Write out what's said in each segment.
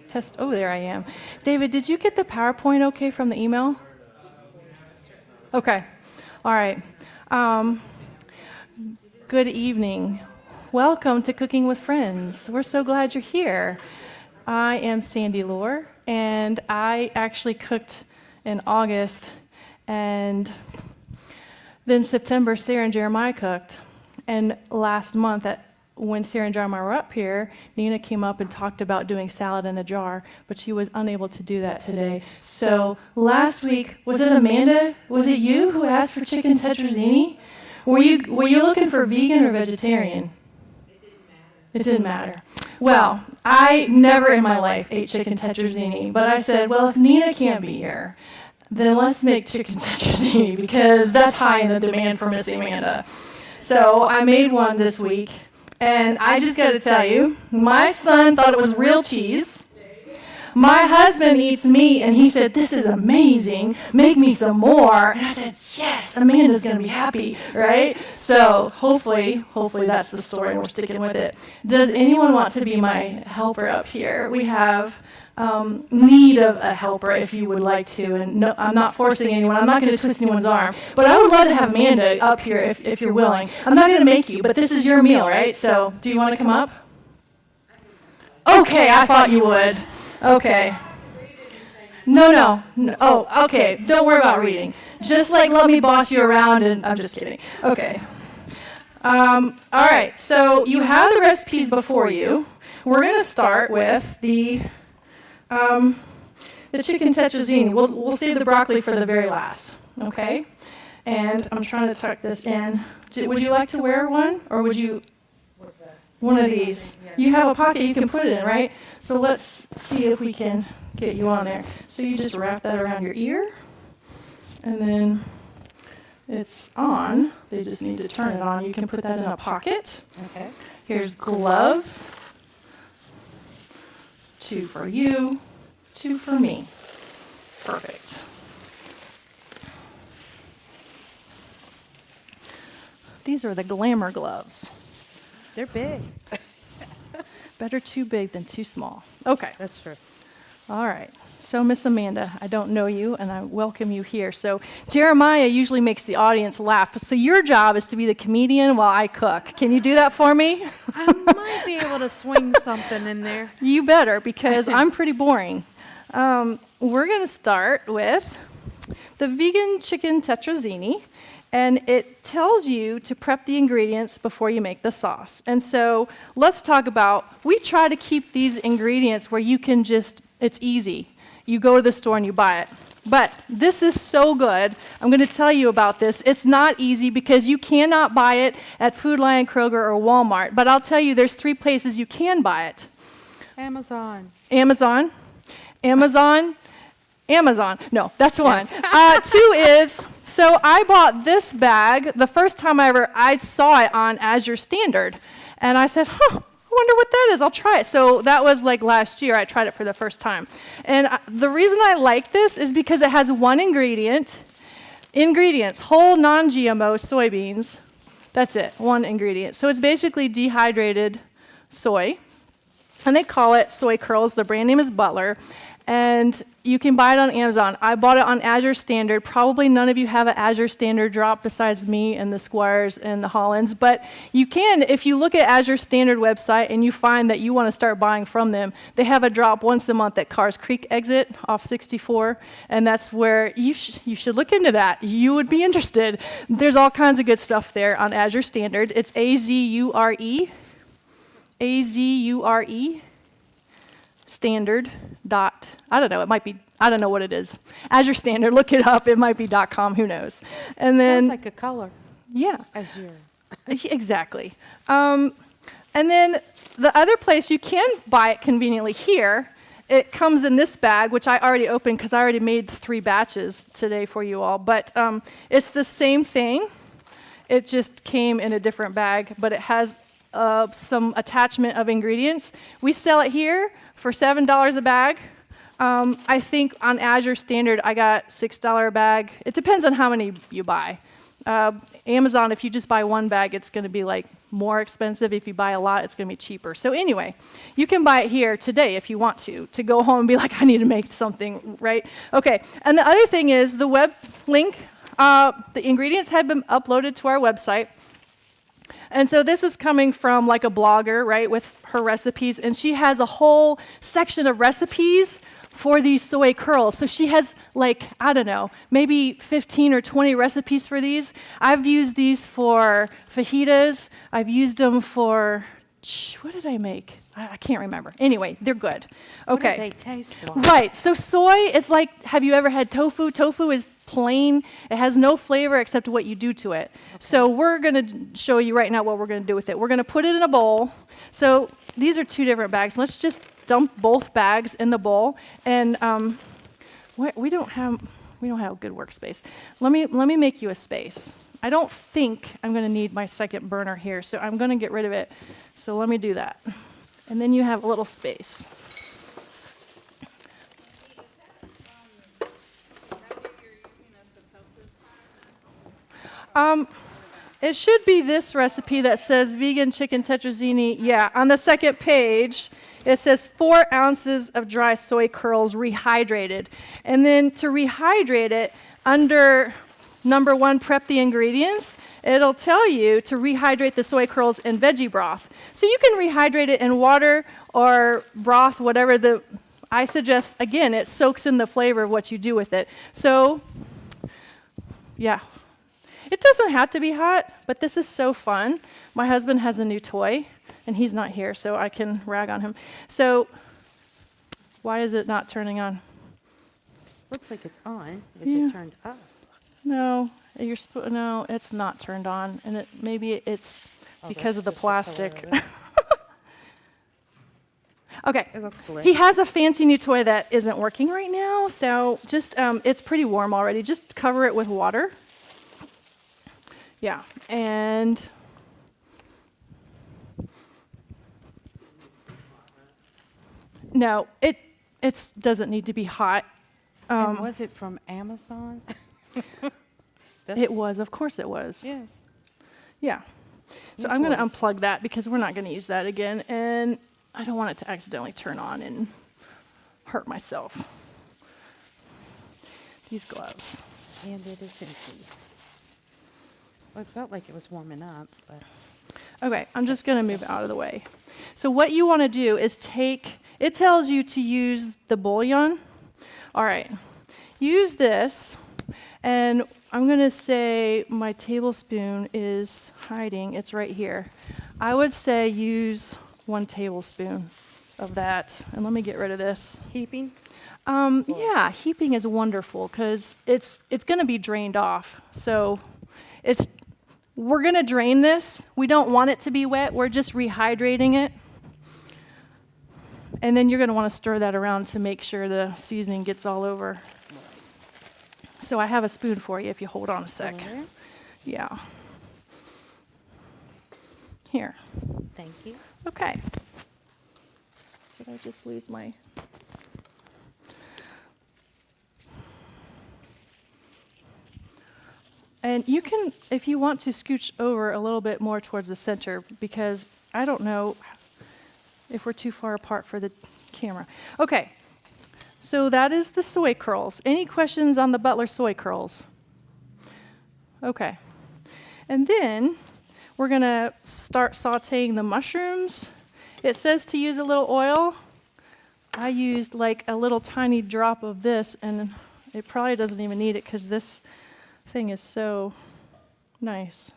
Test. Oh, there I am. David, did you get the PowerPoint okay from the email? Okay. All right. Good evening. Welcome to Cooking with Friends. We're so glad you're here. I am Sandy Lohr, and I actually cooked in August, and then September, Sarah and Jeremiah cooked. And last month, when Sarah and Jeremiah were up here, Nina came up and talked about doing salad in a jar, but she was unable to do that today. So last week, was it Amanda? Was it you who asked for chicken tetrazzini? Were you looking for vegan or vegetarian? It didn't matter. Well, I never in my life ate chicken tetrazzini, but I said, well, if Nina can't be here, then let's make chicken tetrazzini because that's high in the demand for Miss Amanda. So I made one this week. And I just got to tell you, my son thought it was real cheese. My husband eats meat, and he said, this is amazing. Make me some more. And I said, yes, Amanda's going to be happy, right? So hopefully that's the story, and we're sticking with it. Does anyone want to be my helper up here? We have need of a helper if you would like to. And no, I'm not forcing anyone. I'm not going to twist anyone's arm. But I would love to have Amanda up here if you're willing. I'm not going to make you, but this is your meal, right? So do you want to come up? Okay, I thought you would. Okay. No. Oh, okay. Don't worry about reading. Just let me boss you around, and I'm just kidding. Okay. All right. So you have the recipes before you. We're going to start with the chicken tetrazzini. We'll save the broccoli for the very last. Okay. And I'm trying to tuck this in. Would you like to wear one, or would you? One of these. You have a pocket you can put it in, right? So let's see if we can get you on there. So you just wrap that around your ear, and then it's on. They just need to turn it on. You can put that in a pocket. Okay. Here's gloves. 2 for you, 2 for me. Perfect. These are the glamour gloves. They're big. Better too big than too small. Okay. That's true. All right. So, Miss Amanda, I don't know you, and I welcome you here. So, Jeremiah usually makes the audience laugh. So, your job is to be the comedian while I cook. Can you do that for me? I might be able to swing something in there. You better, because I'm pretty boring. We're going to start with the vegan chicken tetrazzini. And it tells you to prep the ingredients before you make the sauce. And so let's talk about, we try to keep these ingredients where you can it's easy. You go to the store and you buy it. But this is so good. I'm going to tell you about this. It's not easy because you cannot buy it at Food Lion, Kroger, or Walmart. But I'll tell you, there's 3 places you can buy it. Amazon. No, that's one. 2 is, so I bought this bag the first time I saw it on Azure Standard. And I said, I wonder what that is. I'll try it. So that was last year. I tried it for the first time. And the reason I like this is because it has one ingredients, whole non-GMO soybeans. That's it, one ingredient. So it's basically dehydrated soy. And they call it soy curls. The brand name is Butler. And you can buy it on Amazon. I bought it on Azure Standard. Probably none of you have an Azure Standard drop besides me and the Squires and the Hollands. But you can, if you look at Azure Standard website and you find that you want to start buying from them, they have a drop once a month at Cars Creek exit off 64. And that's where you should look into that. You would be interested. There's all kinds of good stuff there on Azure Standard. It's AZURE. Standard dot, I don't know, it might be, I don't know what it is. Azure Standard, look it up, it might be .com, who knows. And then, sounds like a color. Yeah. Azure. Exactly. And then the other place you can buy it conveniently here, it comes in this bag, which I already opened because I already made 3 batches today for you all. But it's the same thing. It just came in a different bag, but it has some attachment of ingredients. We sell it here for $7 a bag. I think on Azure Standard, I got $6 a bag. It depends on how many you buy. Amazon, if you just buy one bag, it's going to be like more expensive. If you buy a lot, it's going to be cheaper. So anyway, you can buy it here today if you want to go home and be like, I need to make something, right? Okay, and the other thing is the web link, the ingredients have been uploaded to our website. And so this is coming from like a blogger, right, with her recipes, and she has a whole section of recipes for these soy curls. So she has like, I don't know, maybe 15 or 20 recipes for these. I've used these for fajitas. I've used them for, what did I make? I can't remember. Anyway, they're good. What do Okay. they taste like? Right. So soy, it's like, have you ever had tofu? Tofu is plain. It has no flavor except what you do to it. So we're going to show you right now what we're going to do with it. We're going to put it in a bowl. So these are 2 different bags. Let's just dump both bags in the bowl. And we don't have a good workspace. Let me make you a space. I don't think I'm going to need my second burner here, so I'm going to get rid of it. So let me do that. And then you have a little space. It should be this recipe that says vegan chicken tetrazzini. Yeah, on the second page, it says 4 ounces of dry soy curls rehydrated. And then to rehydrate it, under number 1, prep the ingredients, it'll tell you to rehydrate the soy curls in veggie broth. So you can rehydrate it in water or broth, whatever I suggest, again, it soaks in the flavor of what you do with it. So, yeah. It doesn't have to be hot, but this is so fun. My husband has a new toy, and he's not here, so I can rag on him. So, why is it not turning on? Looks like it's on. Is Yeah. it turned up? No, no, it's not turned on, and maybe it's because of the that's just the color plastic. of it. Okay. It looks He delicious. has a fancy new toy that isn't working right now, so just, it's pretty warm already. Just cover it with water. Yeah, and no, it doesn't need to be hot. And was it from Amazon? It was, of course it was. Yes. Yeah. So New I'm going to toys. unplug that because we're not going to use that again, and I don't want it to accidentally turn on and hurt myself. These gloves. And it is empty. Well, it felt like it was warming up, but Okay, I'm just going to move out of the way. So what you want to do is it tells you to use the bouillon. All right, use this, and I'm going to say my tablespoon is hiding. It's right here. I would say use 1 tablespoon of that. And let me get rid of this. heaping. Yeah, heaping is wonderful because it's going to be drained off. So we're going to drain this. We don't want it to be wet. We're just rehydrating it. And then you're going to want to stir that around to make sure the seasoning gets all over. So I have a spoon for you if you hold on a sec. Over there. Yeah. Here. Thank you. Okay. Did I just lose my... And you can, if you want to, scooch over a little bit more towards the center because I don't know if we're too far apart for the camera. Okay, so that is the soy curls. Any questions on the Butler soy curls? Okay. And then we're going to start sauteing the mushrooms. It says to use a little oil. I used like a little tiny drop of this, and it probably doesn't even need it because this thing is so nice,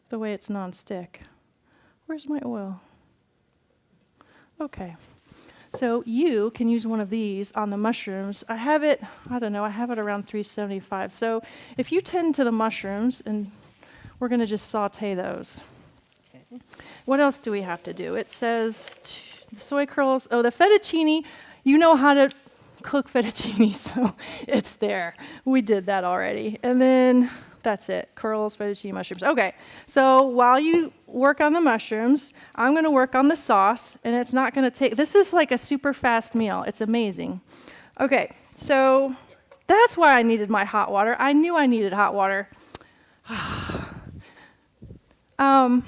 the way it's non-stick. Where's my oil? Okay, so you can use one of these on the mushrooms. I have it around 375. So if you tend to the mushrooms, and we're going to just saute those. Okay. What else do we have to do? It says the soy curls. Oh, the fettuccine, you know how to cook fettuccine, so it's there. We did that already. And then that's it, curls, fettuccine, mushrooms. Okay, so while you work on the mushrooms, I'm going to work on the sauce, and it's not going to take, this is like a super fast meal. It's amazing. Okay, so that's why I needed my hot water. I knew I needed hot water.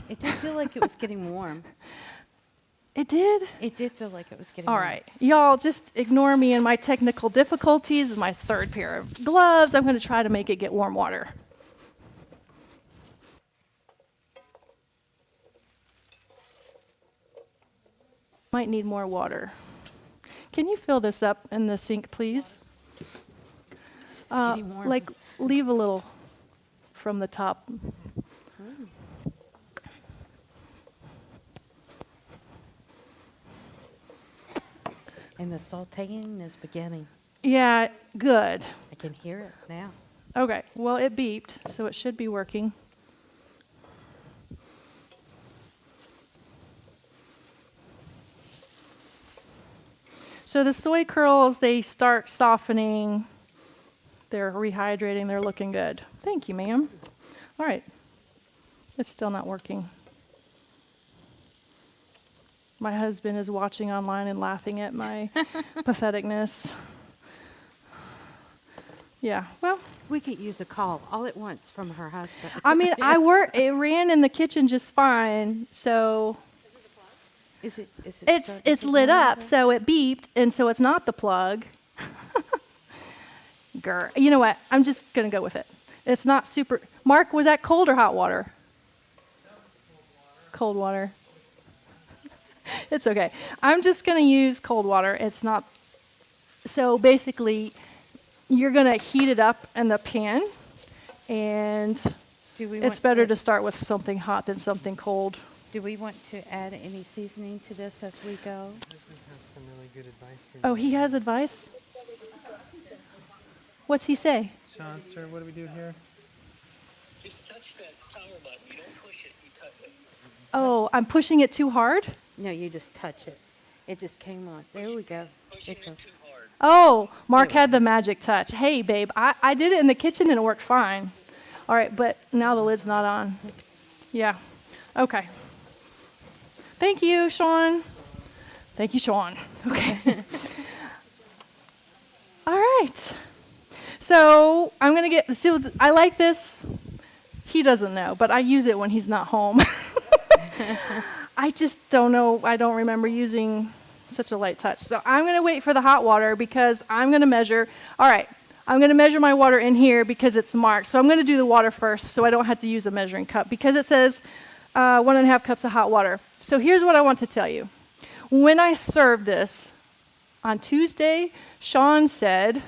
It did feel like it was getting warm. It did? It did feel like it was getting All warm. right. Y'all just ignore me and my technical difficulties and my third pair of gloves. I'm going to try to make it get warm water. Might need more water. Can you fill this up in the sink, please? It's getting warm. Like, leave a little from the top. And the sauteing is beginning. Yeah, good. I can hear it now. Okay, well, it beeped, so it should be working. So the soy curls, they start softening. They're rehydrating. They're looking good. Thank you, ma'am. All right. It's still not working. My husband is watching online and laughing at my patheticness. Yeah, well, We could use a call all at once from her husband. I mean, it ran in the kitchen just fine, so Is it it's starting to lit warm up, over? so it beeped, and so it's not the plug. Grr. You know what? I'm just gonna go with it. It's not super. Mark, was that cold or hot water? Cold water. It's okay. I'm just gonna use cold water. It's not. So basically, you're gonna heat it up in the pan, and Do we it's want better to start with something hot than something cold. Do we want to add any seasoning to this as we go? Husband has some really good advice for Oh, you. he has advice? What's he say? Sean, sir, what do we do here? Just touch that power button. You don't push it, you touch it. Oh, I'm pushing it too hard? No, you just touch it. It just came on. There we go. Pushing It's it a, too hard. Oh, Mark had the magic touch. Hey, babe, I did it in the kitchen and it worked fine. All right, but now the lid's not on. Yeah. Okay. Thank you, Sean. Thank you, Sean. Okay. All right. So I'm going to get, see, I like this. He doesn't know, but I use it when he's not home. I just don't know. I don't remember using such a light touch. So I'm going to wait for the hot water because I'm going to measure. All right. I'm going to measure my water in here because it's marked. So I'm going to do the water first so I don't have to use a measuring cup because it says 1.5 cups of hot water. So here's what I want to tell you. When I served this on Tuesday, Sean said,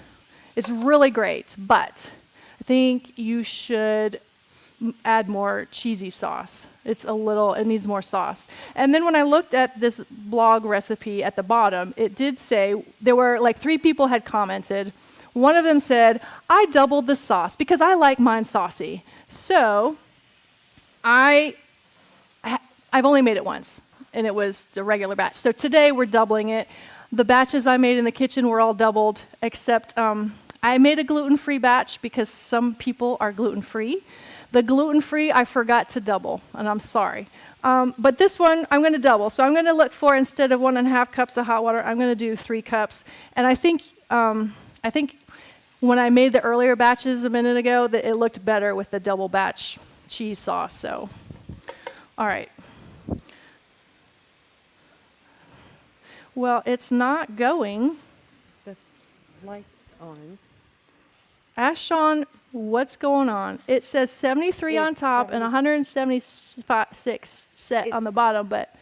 it's really great, but I think you should add more cheesy sauce. It needs more sauce. And then when I looked at this blog recipe at the bottom, it did say, there were like 3 people had commented. One of them said, I doubled the sauce because I like mine saucy. So I've only made it once, and it was the regular batch. So today we're doubling it. The batches I made in the kitchen were all doubled, except I made a gluten-free batch because some people are gluten-free. The gluten-free, I forgot to double, and I'm sorry. But this one, I'm going to double. So I'm going to look for, instead of 1.5 cups of hot water, I'm going to do 3 cups. And I think when I made the earlier batches a minute ago, that it looked better with the double batch cheese sauce. So, all right. Well, it's not going. the lights on. Ask Sean what's going on. It says 73 on It's top and 70. 176 set on the It's- bottom, but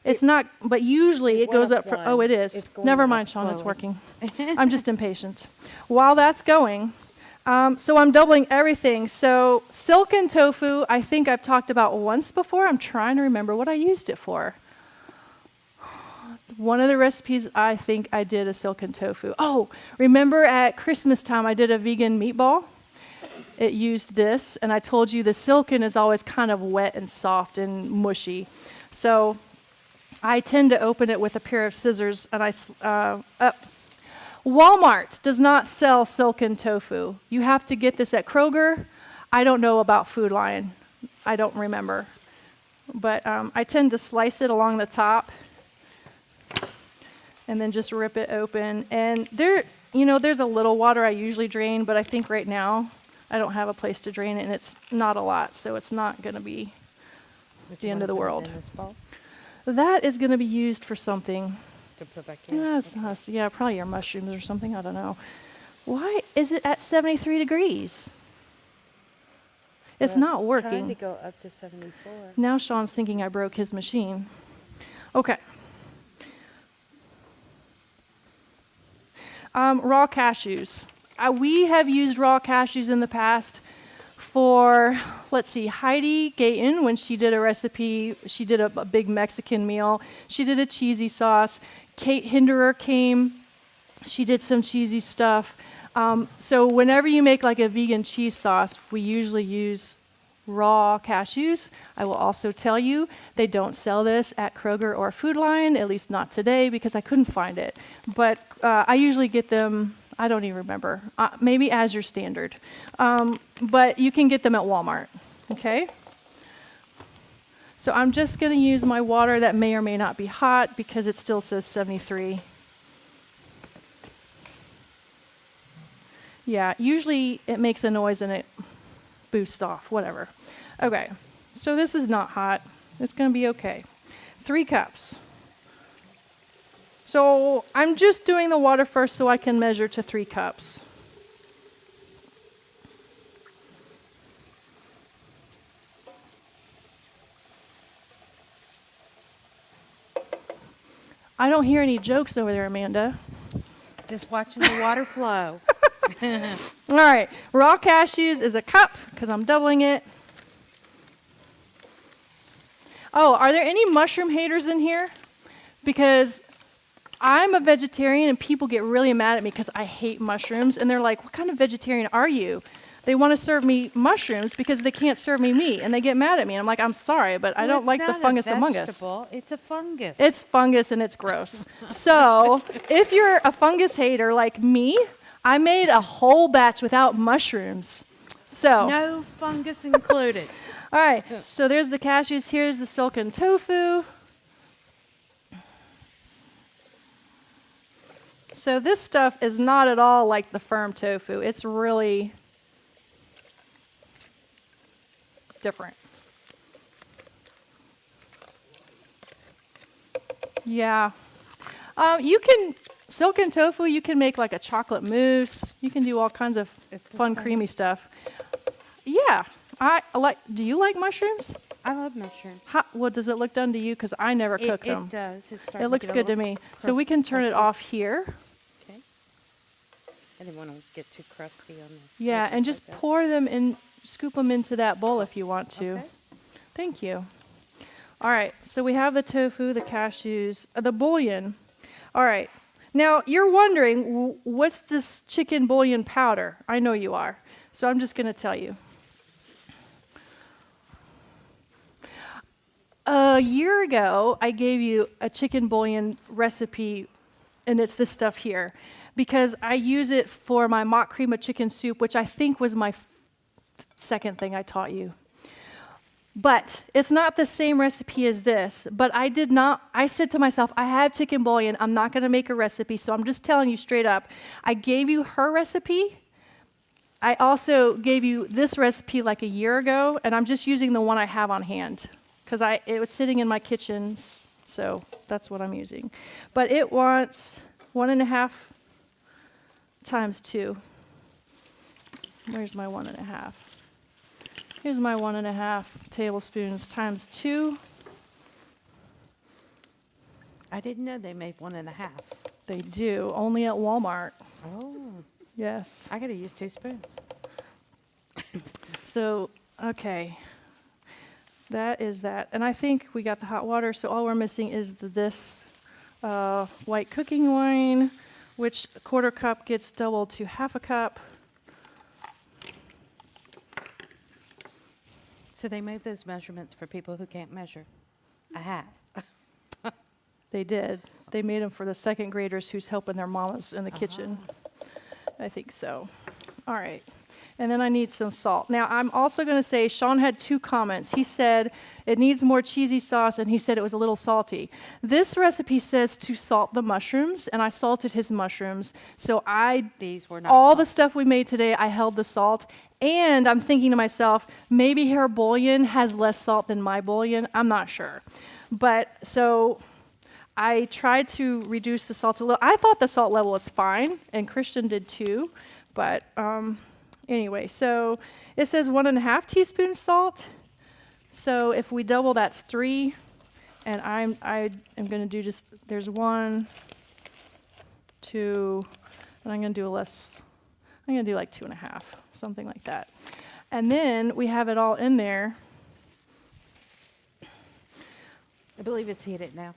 it's not. But usually It it went goes up up. For, one. oh, it is. It's going Never up mind, Sean. It's slowly. working. I'm just impatient. While that's going, so I'm doubling everything. So silken tofu, I think I've talked about once before. I'm trying to remember what I used it for. One of the recipes I think I did a silken tofu. Oh, remember at Christmas time I did a vegan meatball? It used this, and I told you the silken is always kind of wet and soft and mushy. So I tend to open it with a pair of scissors, and Walmart does not sell silken tofu. You have to get this at Kroger. I don't know about Food Lion. I don't remember. But I tend to slice it along the top and then just rip it open. And there's a little water I usually drain, but I think right now I don't have a place to drain it, and it's not a lot, so it's not going to be Would the you end wanna of the put it world. in this bowl that is going to be used for something. to put back in? Yes, yeah, probably your mushrooms or something. I don't know. Why is it at 73 degrees? It's Well, not Trying to working. go up to 74. Now Sean's thinking I broke his machine. Okay. Raw cashews. We have used raw cashews in the past for, let's see, Heidi Gayton, when she did a recipe, she did a big Mexican meal. She did a cheesy sauce. Kate Hinderer came. She did some cheesy stuff. So whenever you make like a vegan cheese sauce, we usually use raw cashews. I will also tell you, they don't sell this at Kroger or Food Lion, at least not today because I couldn't find it. But I usually get them, I don't even remember, maybe as your standard. But you can get them at Walmart, okay? So I'm just going to use my water that may or may not be hot because it still says 73. Yeah, usually it makes a noise and it boosts off, whatever. Okay, so this is not hot. It's going to be okay. 3 cups. So I'm just doing the water first so I can measure to 3 cups. I don't hear any jokes over there, Amanda. Just watching the water flow. All right, raw cashews is a cup because I'm doubling it. Oh, are there any mushroom haters in here? Because I'm a vegetarian and people get really mad at me because I hate mushrooms. And they're like, what kind of vegetarian are you? They want to serve me mushrooms because they can't serve me meat. And they get mad at me. I'm like, I'm sorry, but I Well, don't like it's the not a fungus among us. vegetable, it's a fungus. It's fungus and it's gross. So if you're a fungus hater like me, I made a whole batch without mushrooms. So, No fungus included. all right, so there's the cashews. Here's the silken tofu. So this stuff is not at all like the firm tofu. It's really different. Yeah. You can, silken tofu, you can make like a chocolate mousse. You can do all kinds of Is this fun, fun? creamy stuff. Yeah. I like, do you like mushrooms? I love mushrooms. How, what does it look done to you? Because I never cooked them. It does. It's starting It looks get a good to little me. So we can turn it crusty. off here. Okay. I didn't want to get too crusty on this. Yeah, and just pour them in, scoop them into that bowl if you want to. Okay. Thank you. All right, so we have the tofu, the cashews, the bouillon. All right. Now, you're wondering, what's this chicken bouillon powder? I know you are. So I'm just going to tell you. A year ago, I gave you a chicken bouillon recipe, and it's this stuff here, because I use it for my mock cream of chicken soup, which I think was my second thing I taught you. But it's not the same recipe as this. But I said to myself, I have chicken bouillon. I'm not going to make a recipe, so I'm just telling you straight up. I gave you her recipe. I also gave you this recipe like a year ago, and I'm just using the one I have on hand because it was sitting in my kitchen, so that's what I'm using. But it wants 1.5 times 2. Where's my 1.5? Here's my 1.5 tablespoons times 2. I didn't know they made 1.5. They do, only at Walmart. Oh, Yes. I got to use 2 spoons. So, okay. That is that. And I think we got the hot water, so all we're missing is this white cooking wine, which a 1/4 cup gets doubled to 1/2 cup. So they made those measurements for people who can't measure. I have. They did. They made them for the 2nd graders who's helping their mamas in the kitchen. I think so. All right. And then I need some salt. Now, I'm also going to say Sean had 2 comments. He said it needs more cheesy sauce, and he said it was a little salty. This recipe says to salt the mushrooms, and I salted his mushrooms. So These were not all the salted. stuff we made today, I held the salt. And I'm thinking to myself, maybe her bouillon has less salt than my bouillon. I'm not sure. But so I tried to reduce the salt a little. I thought the salt level was fine, and Christian did too. But anyway, so it says 1.5 teaspoons salt. So if we double, that's 3. And I am going to do just, there's 1, 2, and I'm going to do I'm going to do like 2.5, something like that. And then we have it all in there. I believe it's heated now.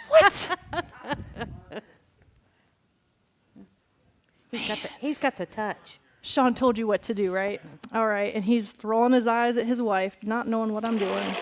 What? He's got the touch. Sean told you what to do, right? All right, and he's rolling his eyes at his wife, not knowing what I'm doing.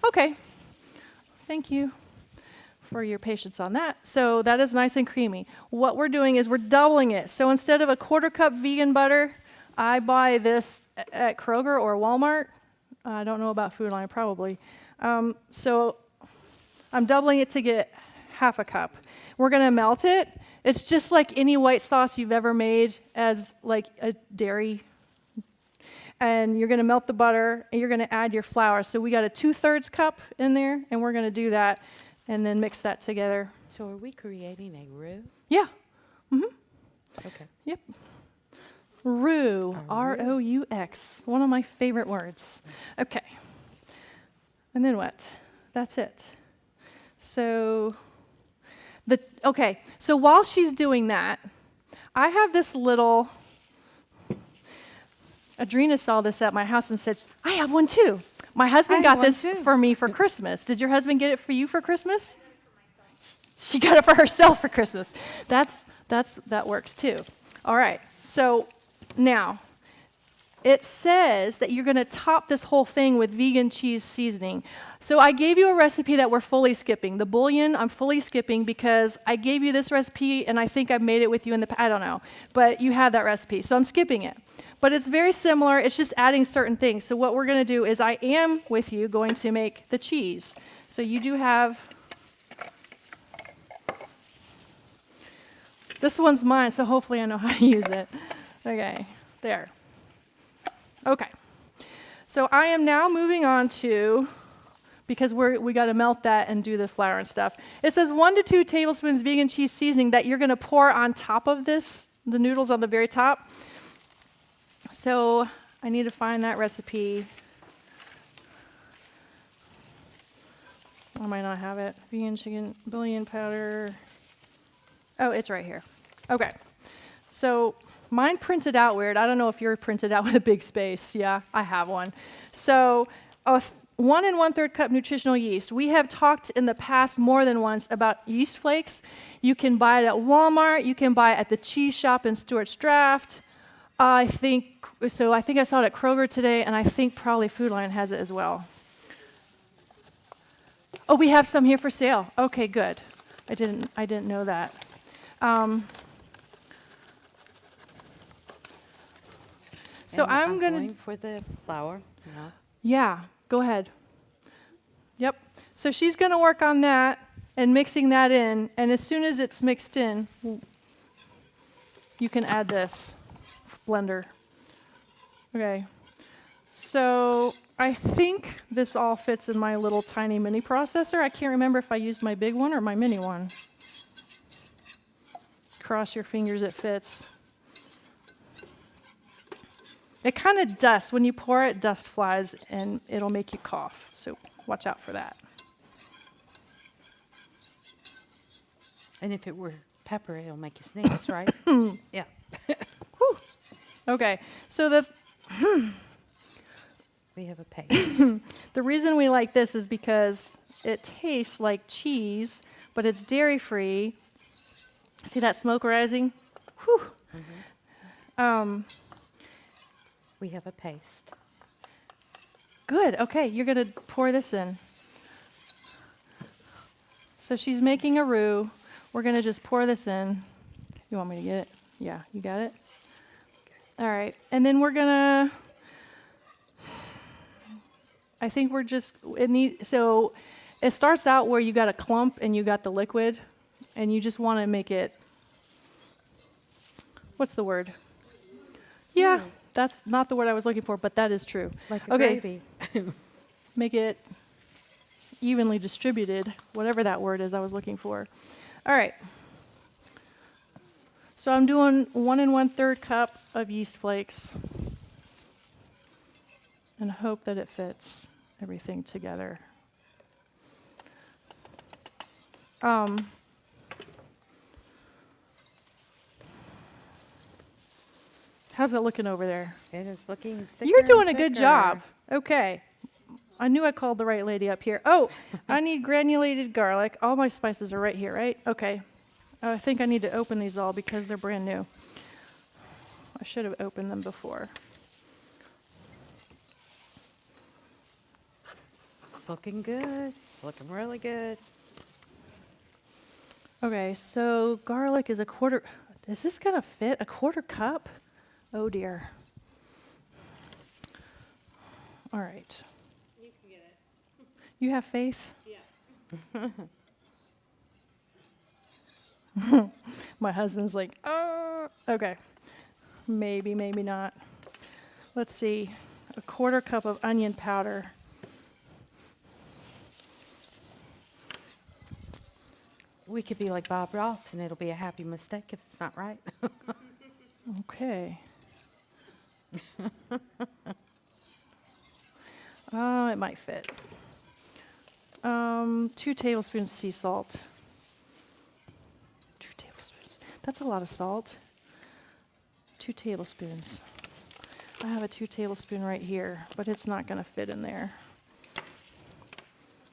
Okay, thank you for your patience on that. So that is nice and creamy. What we're doing is we're doubling it. So instead of a 1/4 cup vegan butter, I buy this at Kroger or Walmart. I don't know about Food Lion, probably. So I'm doubling it to get 1/2 cup. We're going to melt it. It's just like any white sauce you've ever made as like a dairy. And you're going to melt the butter, and you're going to add your flour. So we got a 2/3 cup in there, and we're going to do that, and then mix that together. So are we creating a roux? Yeah. Okay. Yep. Roux. R-O-U-X. One of my favorite words. Okay. And then what? That's it. So so while she's doing that, I have this little. Adrena saw this at my house and said, I have one too. My husband got this for me for Christmas. Did your husband get it for you for Christmas? She got it for herself for Christmas. That works too. All right. So now it says that you're going to top this whole thing with vegan cheese seasoning. So I gave you a recipe that we're fully skipping. The bouillon, I'm fully skipping because I gave you this recipe and I think I've made it with you in the past. I don't know. But you have that recipe. So I'm skipping it. But it's very similar. It's just adding certain things. So what we're going to do is I am, with you, going to make the cheese. So you do have, this one's mine, so hopefully I know how to use it. Okay, there. Okay. So I am now moving on to, because we got to melt that and do the flour and stuff. It says 1 to 2 tablespoons vegan cheese seasoning that you're going to pour on top of this, the noodles on the very top. So I need to find that recipe. I might not have it. Vegan chicken bouillon powder. Oh, it's right here. Okay. So mine printed out weird. I don't know if you're printed out with a big space. Yeah, I have one. So 1 1/3 cup nutritional yeast. We have talked in the past more than once about yeast flakes. You can buy it at Walmart. You can buy it at the cheese shop in Stewart's Draft. I think I saw it at Kroger today, and I think probably Food Lion has it as well. Oh, we have some here for sale. Okay, good. I didn't know that. So I'm going going to for the flour. No. Yeah, go ahead. Yep. So she's going to work on that and mixing that in. And as soon as it's mixed in, you can add this blender. Okay. So I think this all fits in my little tiny mini processor. I can't remember if I used my big one or my mini one. Cross your fingers it fits. It kind of dusts. When you pour it, dust flies and it'll make you cough. So watch out for that. And if it were pepper, it'll make you sneeze, right? Yeah. Okay. So We have a paste. the reason we like this is because it tastes like cheese, but it's dairy-free. See that smoke rising? Whew. We have a paste. Good. Okay, you're going to pour this in. So she's making a roux. We're going to just pour this in. You want me to get it? Yeah, you got it? All right. And then we're going to, I think we're just, so it starts out where you got a clump and you got the liquid, and you just want to make it, what's the word? Yeah, that's not the word I was looking for, but that is true. Like a Okay. gravy. Make it evenly distributed, whatever that word is I was looking for. All right. So I'm doing 1 1/3 cup of yeast flakes and hope that it fits everything together. How's it looking over there? It is looking thicker. You're doing a and good thicker. job. Okay. I knew I called the right lady up here. Oh, I need granulated garlic. All my spices are right here, right? Okay. I think I need to open these all because they're brand new. I should have opened them before. It's looking good. It's looking really good. Okay, so garlic is a quarter. Is this going to fit? A quarter cup? Oh, dear. All right. You can get it. You have faith? Yeah. My husband's like, okay. Maybe, maybe not. Let's see. A quarter cup of onion powder. We could be like Bob Ross, and it'll be a happy mistake if it's not right. Okay. It might fit. 2 tablespoons sea salt. 2 tablespoons. That's a lot of salt. 2 tablespoons. I have a 2 tablespoon right here, but it's not going to fit in there.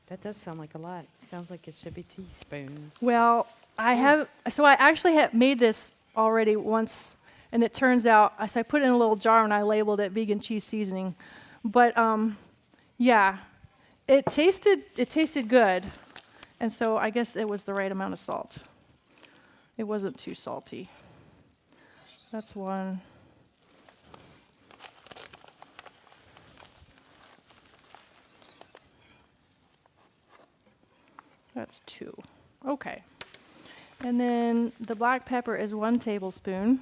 That does sound like a lot. Sounds like it should be teaspoons. Well, I actually have made this already once, and it turns out, so I put it in a little jar and I labeled it vegan cheese seasoning. But yeah, it tasted good, and so I guess it was the right amount of salt. It wasn't too salty. That's 1. That's 2. Okay. And then the black pepper is 1 tablespoon.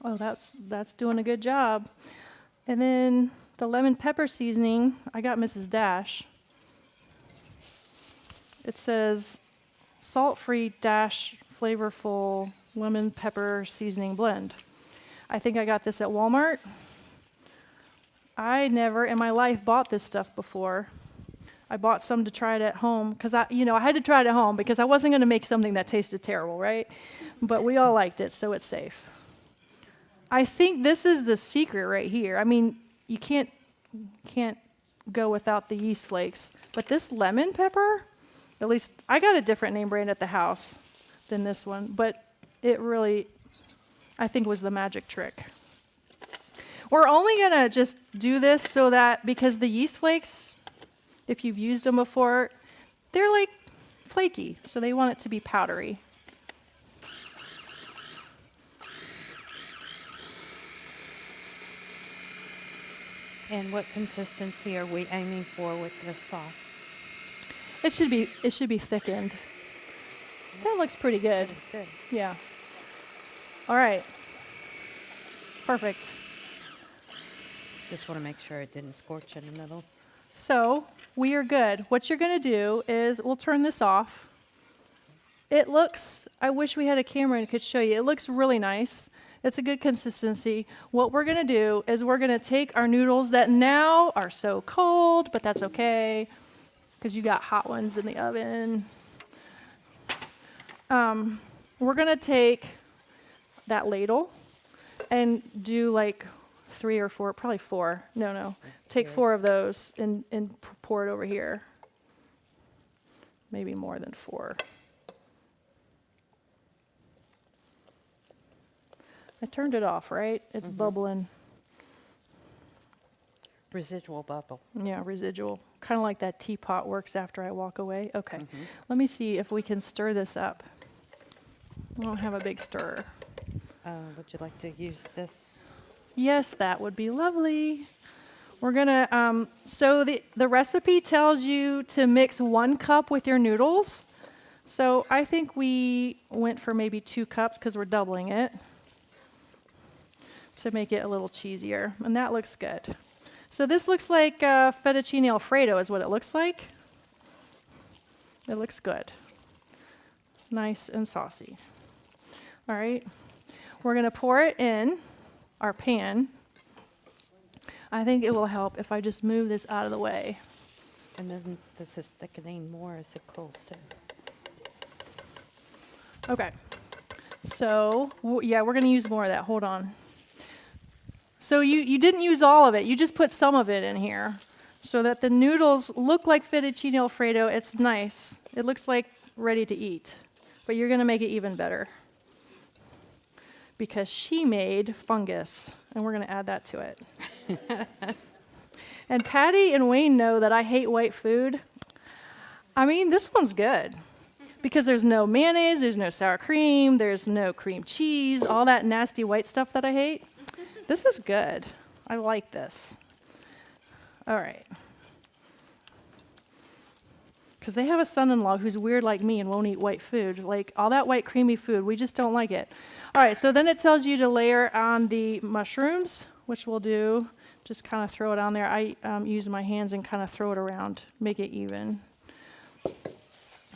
Oh, that's doing a good job. And then the lemon pepper seasoning, I got Mrs. Dash. It says salt-free dash flavorful lemon pepper seasoning blend. I think I got this at Walmart. I never in my life bought this stuff before. I bought some to try it at home because I had to try it at home because I wasn't going to make something that tasted terrible, right? But we all liked it, so it's safe. I think this is the secret right here. I mean, you can't go without the yeast flakes, but this lemon pepper, at least I got a different name brand at the house than this one, but it really, I think, was the magic trick. We're only gonna just do this so that, because the yeast flakes, if you've used them before, they're like flaky, so they want it to be powdery. And what consistency are we aiming for with the sauce? It should be thickened. That looks pretty good. Good. Yeah. All right. Perfect. Just want to make sure it didn't scorch in the middle. So we are good. What you're going to do is we'll turn this off. It looks, I wish we had a camera and could show you. It looks really nice. It's a good consistency. What we're going to do is we're going to take our noodles that now are so cold, but that's okay because you got hot ones in the oven. We're going to take that ladle and do like 3 or 4, probably 4. No. Take 4 of those and pour it over here. Maybe more than 4. I turned it off, right? It's bubbling. Residual bubble. Yeah, residual. Kind of like that teapot works after I walk away. Okay. Let me see if we can stir this up. I don't have a big stirrer. Would you like to use this? Yes, that would be lovely. We're gonna, so the recipe tells you to mix 1 cup with your noodles. So I think we went for maybe 2 cups because we're doubling it to make it a little cheesier. And that looks good. So this looks like fettuccine Alfredo is what it looks like. It looks good. Nice and saucy. All right. We're going to pour it in our pan. I think it will help if I just move this out of the way. And then this is thickening more as it cools too. Okay. So, yeah, we're going to use more of that. Hold on. So you didn't use all of it. You just put some of it in here so that the noodles look like fettuccine Alfredo. It's nice. It looks like ready to eat. But you're going to make it even better because she made fungus, and we're going to add that to it. And Patty and Wayne know that I hate white food. I mean, this one's good because there's no mayonnaise, there's no sour cream, there's no cream cheese, all that nasty white stuff that I hate. This is good. I like this. All right. Because they have a son-in-law who's weird like me and won't eat white food. Like all that white creamy food, we just don't like it. All right, so then it tells you to layer on the mushrooms, which we'll do. Just kind of throw it on there. I use my hands and kind of throw it around, make it even.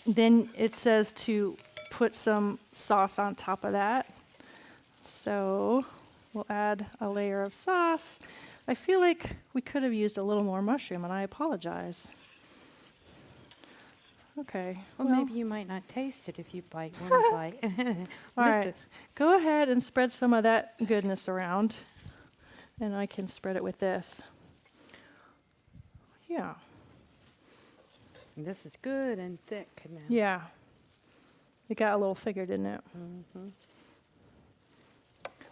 Then it says to put some sauce on top of that. So we'll add a layer of sauce. I feel like we could have used a little more mushroom, and I apologize. Okay. Well, maybe you might not taste it if you bite one bite. All Miss right. it. Go ahead and spread some of that goodness around. And I can spread it with this. Yeah. And this is good and thick now. Yeah. It got a little thicker, didn't it? Mm-hmm.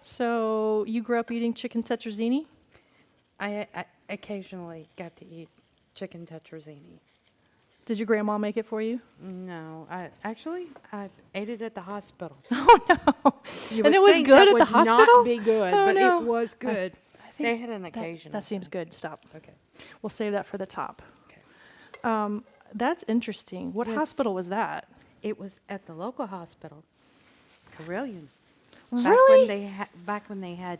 So you grew up eating chicken tetrazzini? I occasionally got to eat chicken tetrazzini. Did your grandma make it for you? No, I ate it at the hospital. Oh, no. You And would it was think good that at the would hospital? Not be good, Oh, but no. it was good. I think They had an occasion. that seems good. Stop. Okay. We'll save that for the top. Okay. That's interesting. What Yes. hospital was that? It was at the local hospital, Carillion. Really? Back when they had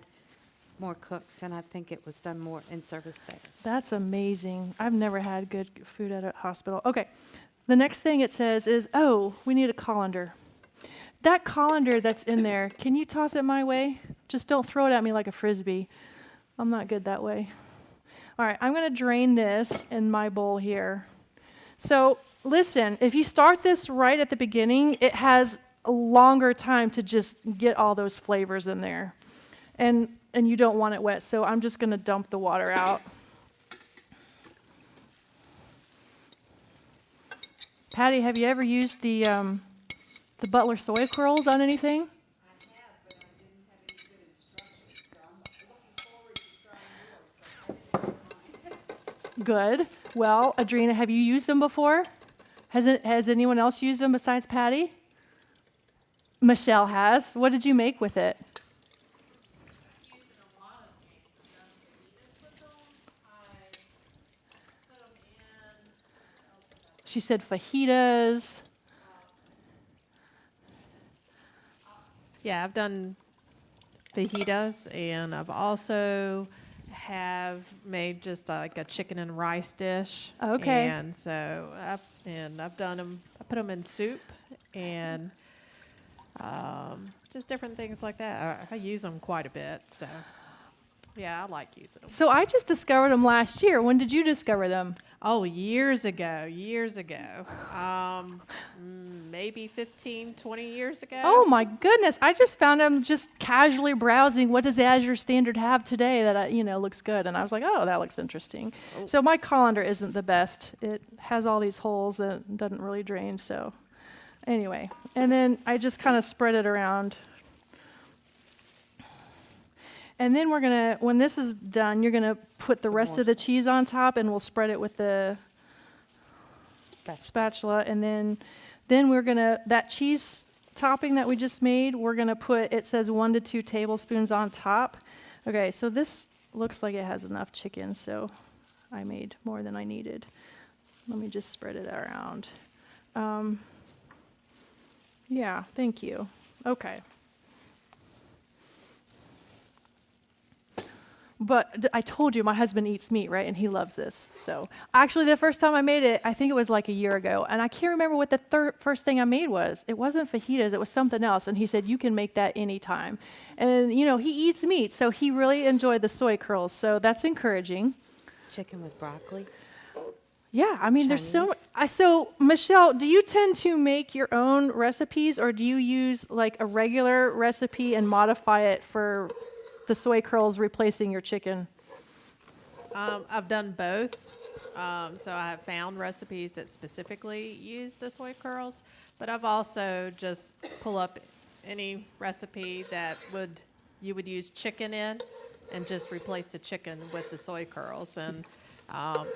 more cooks, and I think it was done more in service there. That's amazing. I've never had good food at a hospital. Okay. The next thing it says is, oh, we need a colander. That colander that's in there, can you toss it my way? Just don't throw it at me like a frisbee. I'm not good that way. All right, I'm going to drain this in my bowl here. So listen, if you start this right at the beginning, it has a longer time to just get all those flavors in there. And you don't want it wet, so I'm just going to dump the water out. Patty, have you ever used the Butler soy curls on anything? Good. Well, Adrena, have you used them before? Has anyone else used them besides Patty? Michelle has. What did you make with it? She said fajitas. Yeah, I've done fajitas, and I've also have made just like a chicken and rice dish. Okay. And so I've done them. I put them in soup and just different things like that. I use them quite a bit, so yeah, I like using them. So I just discovered them last year. When did you discover them? Oh, years ago. Maybe 15, 20 years ago. Oh my goodness! I just found them just casually browsing. What does Azure Standard have today that looks good? And I was like, oh, that looks interesting. So my colander isn't the best. It has all these holes and it doesn't really drain. So anyway, and then I just kind of spread it around. And then when this is done, you're gonna put the rest of the cheese on top, and we'll spread it with the spatula, and then we're gonna, that cheese topping that we just made, we're gonna put, it says 1 to 2 tablespoons on top. Okay, so this looks like it has enough chicken, so I made more than I needed. Let me just spread it around. Yeah, thank you. Okay. But I told you my husband eats meat, right? And he loves this. So actually, the first time I made it, I think it was like a year ago. And I can't remember what the first thing I made was. It wasn't fajitas. It was something else. And he said, you can make that anytime. And, he eats meat. So he really enjoyed the soy curls. So that's encouraging. Chicken with broccoli. Yeah, I mean, there's so... Chinese. So, Michelle, do you tend to make your own recipes? Or do you use like a regular recipe and modify it for the soy curls replacing your chicken? I've done both. So I have found recipes that specifically use the soy curls, but I've also just pull up any recipe that you would use chicken in and just replace the chicken with the soy curls. And,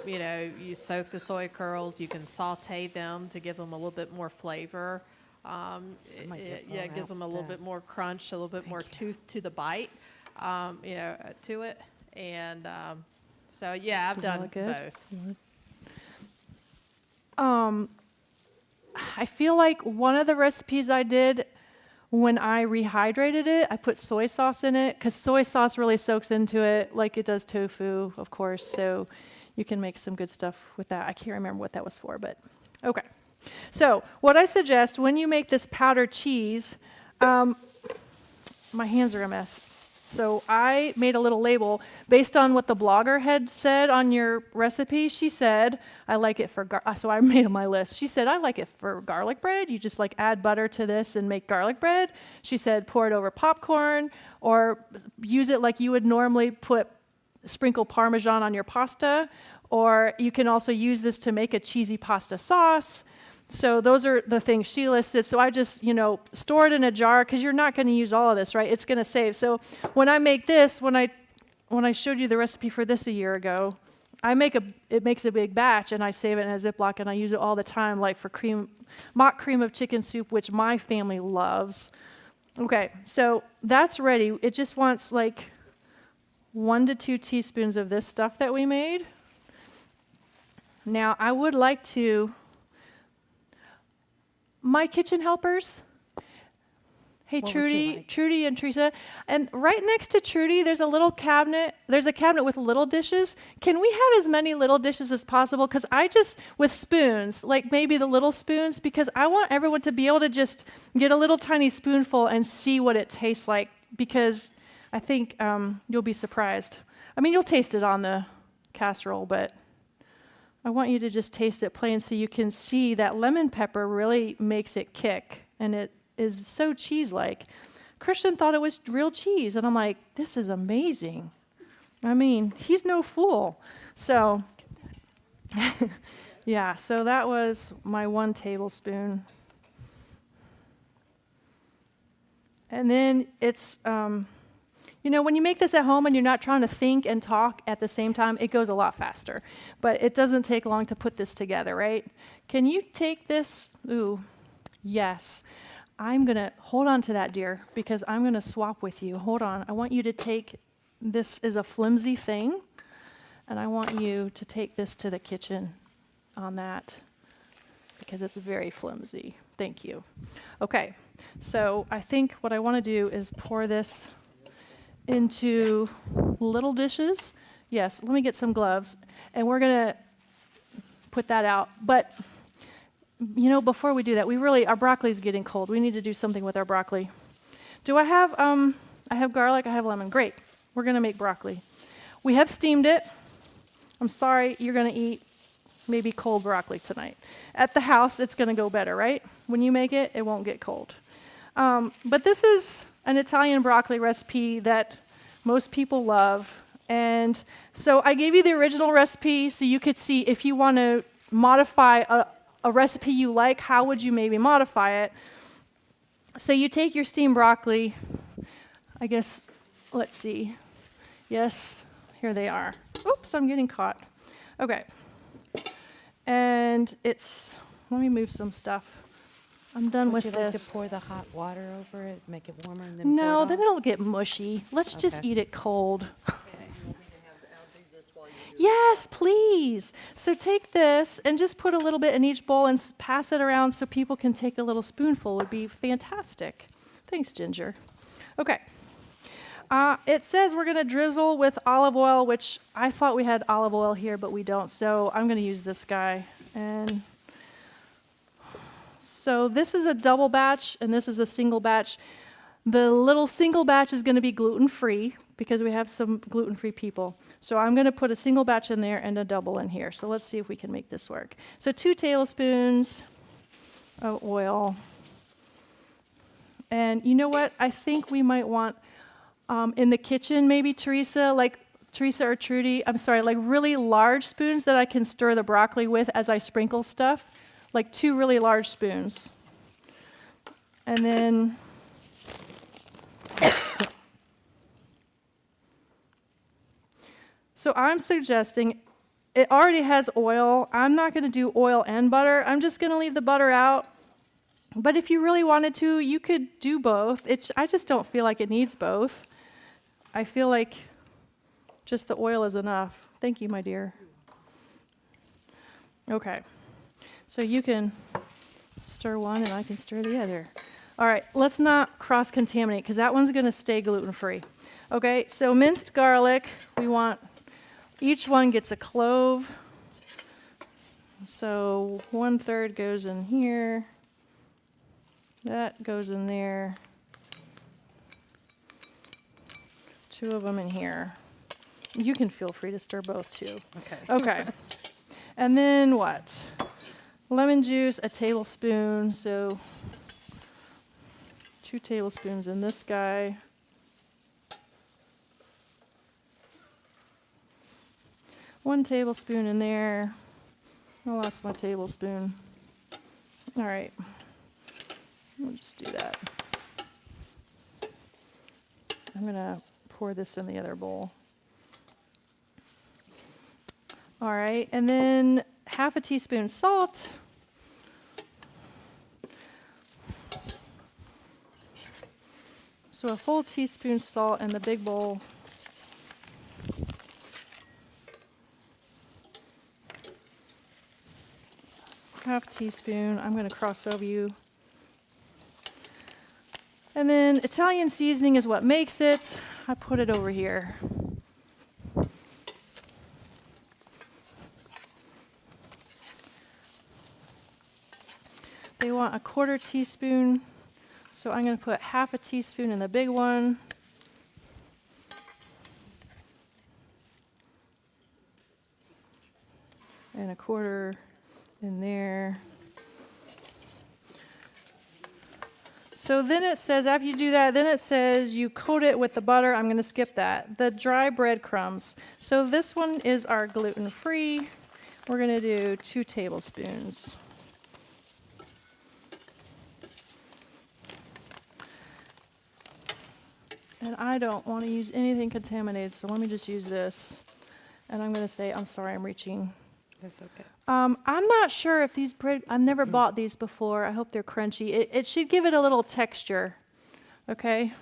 you soak the soy curls, you can saute them to give them a little bit more flavor. It gives them a little bit more crunch, a little bit more tooth to the bite. To it. And so, yeah, I've done both. I feel like one of the recipes I did when I rehydrated it, I put soy sauce in it because soy sauce really soaks into it like it does tofu, of course. So you can make some good stuff with that. I can't remember what that was for, but okay. So what I suggest when you make this powdered cheese, my hands are a mess. So I made a little label based on what the blogger had said on your recipe. She said, I like it for, so I made my list. She said, I like it for garlic bread. You just like add butter to this and make garlic bread. She said, pour it over popcorn or use it like you would normally sprinkle Parmesan on your pasta. Or you can also use this to make a cheesy pasta sauce. So those are the things she listed. So I just, store it in a jar because you're not going to use all of this, right? It's going to save. So when I make this, when I showed you the recipe for this a year ago, it makes a big batch and I save it in a Ziploc and I use it all the time, like for mock cream of chicken soup, which my family loves. Okay, so that's ready. It just wants like 1 to 2 teaspoons of this stuff that we made. Now I would like to. My kitchen helpers. Hey, What would you like? Trudy and Teresa. And right next to Trudy, there's a cabinet with little dishes. Can we have as many little dishes as possible? Because with spoons, like maybe the little spoons, because I want everyone to be able to just get a little tiny spoonful and see what it tastes like, because I think you'll be surprised. I mean, you'll taste it on the casserole, but I want you to just taste it plain so you can see that lemon pepper really makes it kick, and it is so cheese-like. Christian thought it was real cheese, and I'm like, this is amazing. I mean, he's no fool. So, yeah, so that was my 1 tablespoon. And then it's, You know, when you make this at home and you're not trying to think and talk at the same time, it goes a lot faster. But it doesn't take long to put this together, right? Can you take this? Ooh, yes. I'm going to hold on to that, dear, because I'm going to swap with you. Hold on. I want you to take, this is a flimsy thing, and I want you to take this to the kitchen on that because it's very flimsy. Thank you. Okay, so I think what I want to do is pour this into little dishes. Yes, let me get some gloves, and we're going to put that out. But you know, before we do that, our broccoli's getting cold. We need to do something with our broccoli. Do I have garlic, I have lemon. Great. We're going to make broccoli. We have steamed it. I'm sorry, you're going to eat maybe cold broccoli tonight. At the house, it's going to go better, right? When you make it, it won't get cold. But this is an Italian broccoli recipe that most people love. And so I gave you the original recipe so you could see if you want to modify a recipe you like, how would you maybe modify it? So you take your steamed broccoli, I guess, let's see. Yes, here they are. Oops, I'm getting caught. Okay. And let me move some stuff. I'm done Would with you like this. to pour the hot water over it, make it warmer, and then pour No, it then on? it'll get mushy. Let's just Okay. eat it cold. Yes, please. So take this and just put a little bit in each bowl and pass it around so people can take a little spoonful. Would be fantastic. Thanks, Ginger. Okay. It says we're going to drizzle with olive oil, which I thought we had olive oil here, but we don't. So I'm going to use this guy. And so this is a double batch, and this is a single batch. The little single batch is going to be gluten-free because we have some gluten-free people. So I'm going to put a single batch in there and a double in here. So let's see if we can make this work. So 2 tablespoons of oil. And you know what? I think we might want in the kitchen, maybe Teresa or Trudy, I'm sorry, like really large spoons that I can stir the broccoli with as I sprinkle stuff. Like 2 really large spoons. And then so I'm suggesting, it already has oil. I'm not going to do oil and butter. I'm just going to leave the butter out. But if you really wanted to, you could do both. I just don't feel like it needs both. I feel like just the oil is enough. Thank you, my dear. Okay. So you can stir one and I can stir the other. All right, let's not cross-contaminate because that one's going to stay gluten-free. Okay, so minced garlic, each one gets a clove. So 1/3 goes in here. That goes in there. 2 of them in here. You can feel free to stir both too. Okay. And then what? Lemon juice, a tablespoon. So 2 tablespoons in this guy. One tablespoon in there. I lost my tablespoon. All right. We'll just do that. I'm going to pour this in the other bowl. All right. And then 1/2 teaspoon salt. So a full teaspoon salt in the big bowl. Half teaspoon. I'm going to cross over you. And then Italian seasoning is what makes it. I put it over here. They want a 1/4 teaspoon, so I'm going to put 1/2 teaspoon in the big one. And a 1/4 in there. So then it says, after you do that, then it says you coat it with the butter. I'm going to skip that. The dry breadcrumbs. So this one is our gluten-free. We're going to do 2 tablespoons. And I don't want to use anything contaminated, so let me just use this. And I'm going to say, I'm sorry, I'm reaching. That's okay. I'm not sure if these bread, I've never bought these before. I hope they're crunchy. It should give it a little texture, okay?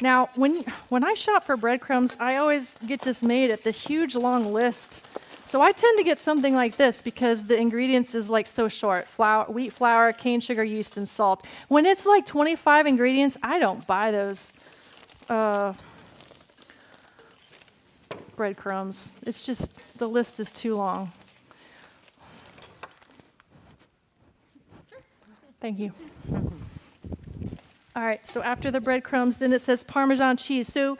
Now, when I shop for breadcrumbs, I always get dismayed at the huge long list. So I tend to get something like this because the ingredients is like so short. Flour, wheat flour, cane sugar, yeast, and salt. When it's like 25 ingredients, I don't buy those breadcrumbs. It's just, the list is too long. Thank you. All right, so after the breadcrumbs, then it says Parmesan cheese. So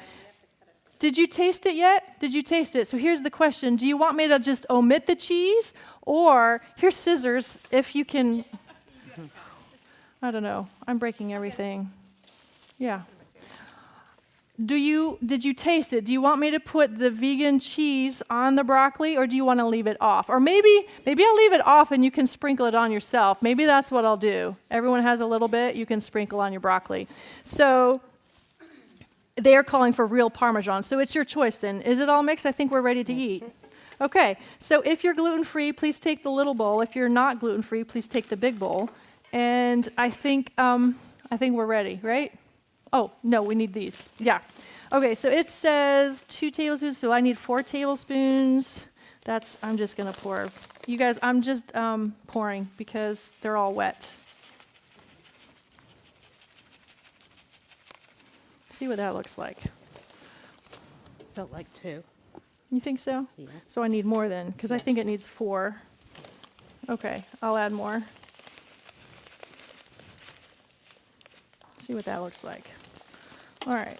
did you taste it yet? Did you taste it? So here's the question. Do you want me to just omit the cheese? Or, here's scissors, if you can, I don't know. I'm breaking everything. Yeah. Did you taste it? Do you want me to put the vegan cheese on the broccoli, or do you want to leave it off? Or maybe I'll leave it off and you can sprinkle it on yourself. Maybe that's what I'll do. Everyone has a little bit, you can sprinkle on your broccoli. So they're calling for real Parmesan. So it's your choice then. Is it all mixed? I think we're ready to eat. Okay, so if you're gluten-free, please take the little bowl. If you're not gluten-free, please take the big bowl. And I think we're ready, right? Oh, no, we need these. Yeah. Okay, so it says 2 tablespoons, so I need 4 tablespoons. I'm just going to pour. You guys, I'm just pouring because they're all wet. See what that looks like. Felt like 2. You think so? Yeah. So I need more then, because I think it needs 4. Okay, I'll add more. See what that looks like. All right.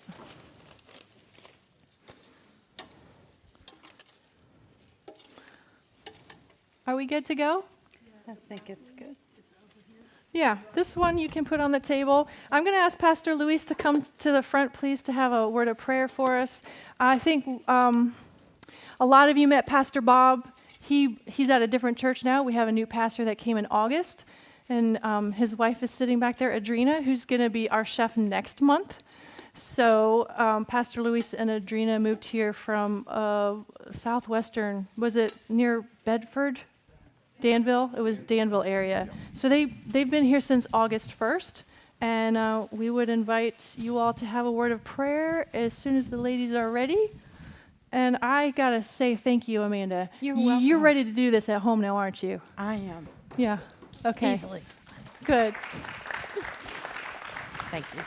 Are we good to go? I think it's good. Yeah, this one you can put on the table. I'm going to ask Pastor Luis to come to the front, please, to have a word of prayer for us. I think a lot of you met Pastor Bob. He's at a different church now. We have a new pastor that came in August, and his wife is sitting back there, Adrina, who's going to be our chef next month. So Pastor Luis and Adrina moved here from southwestern, was it near Bedford? Danville? It was Danville area. So they've been here since August 1st, and we would invite you all to have a word of prayer as soon as the ladies are ready. And I got to say thank you, Amanda. You're welcome. You're ready to do this at home now, aren't you? I am. Yeah. Okay. Easily. Good. Thank you.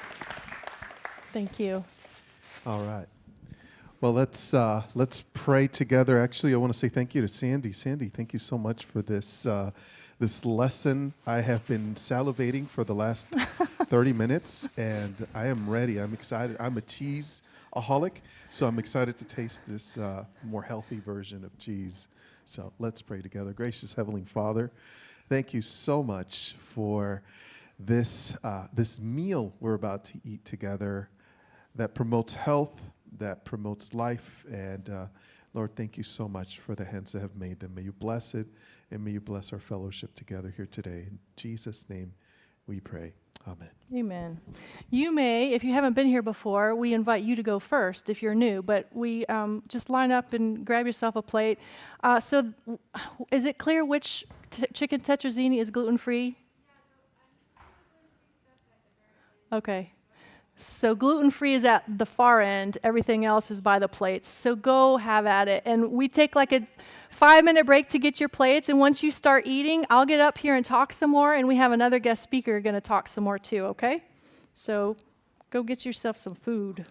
Thank you. All right. Well, let's pray together. Actually, I want to say thank you to Sandy. Sandy, thank you so much for this this lesson. I have been salivating for the last 30 minutes, and I am ready. I'm excited. I'm a cheese-aholic, so I'm excited to taste this more healthy version of cheese. So let's pray together. Gracious Heavenly Father, thank you so much for this this meal we're about to eat together that promotes health, that promotes life. And Lord, thank you so much for the hands that have made them. May you bless it, and may you bless our fellowship together here today. In Jesus' name we pray. Amen. Amen. You may, if you haven't been here before, we invite you to go first if you're new, but we just line up and grab yourself a plate. So is it clear which chicken tetrazzini is gluten-free? Okay. So gluten-free is at the far end. Everything else is by the plates. So go have at it. And we take like a 5-minute break to get your plates. And once you start eating, I'll get up here and talk some more. And we have another guest speaker going to talk some more too, okay? So go get yourself some food.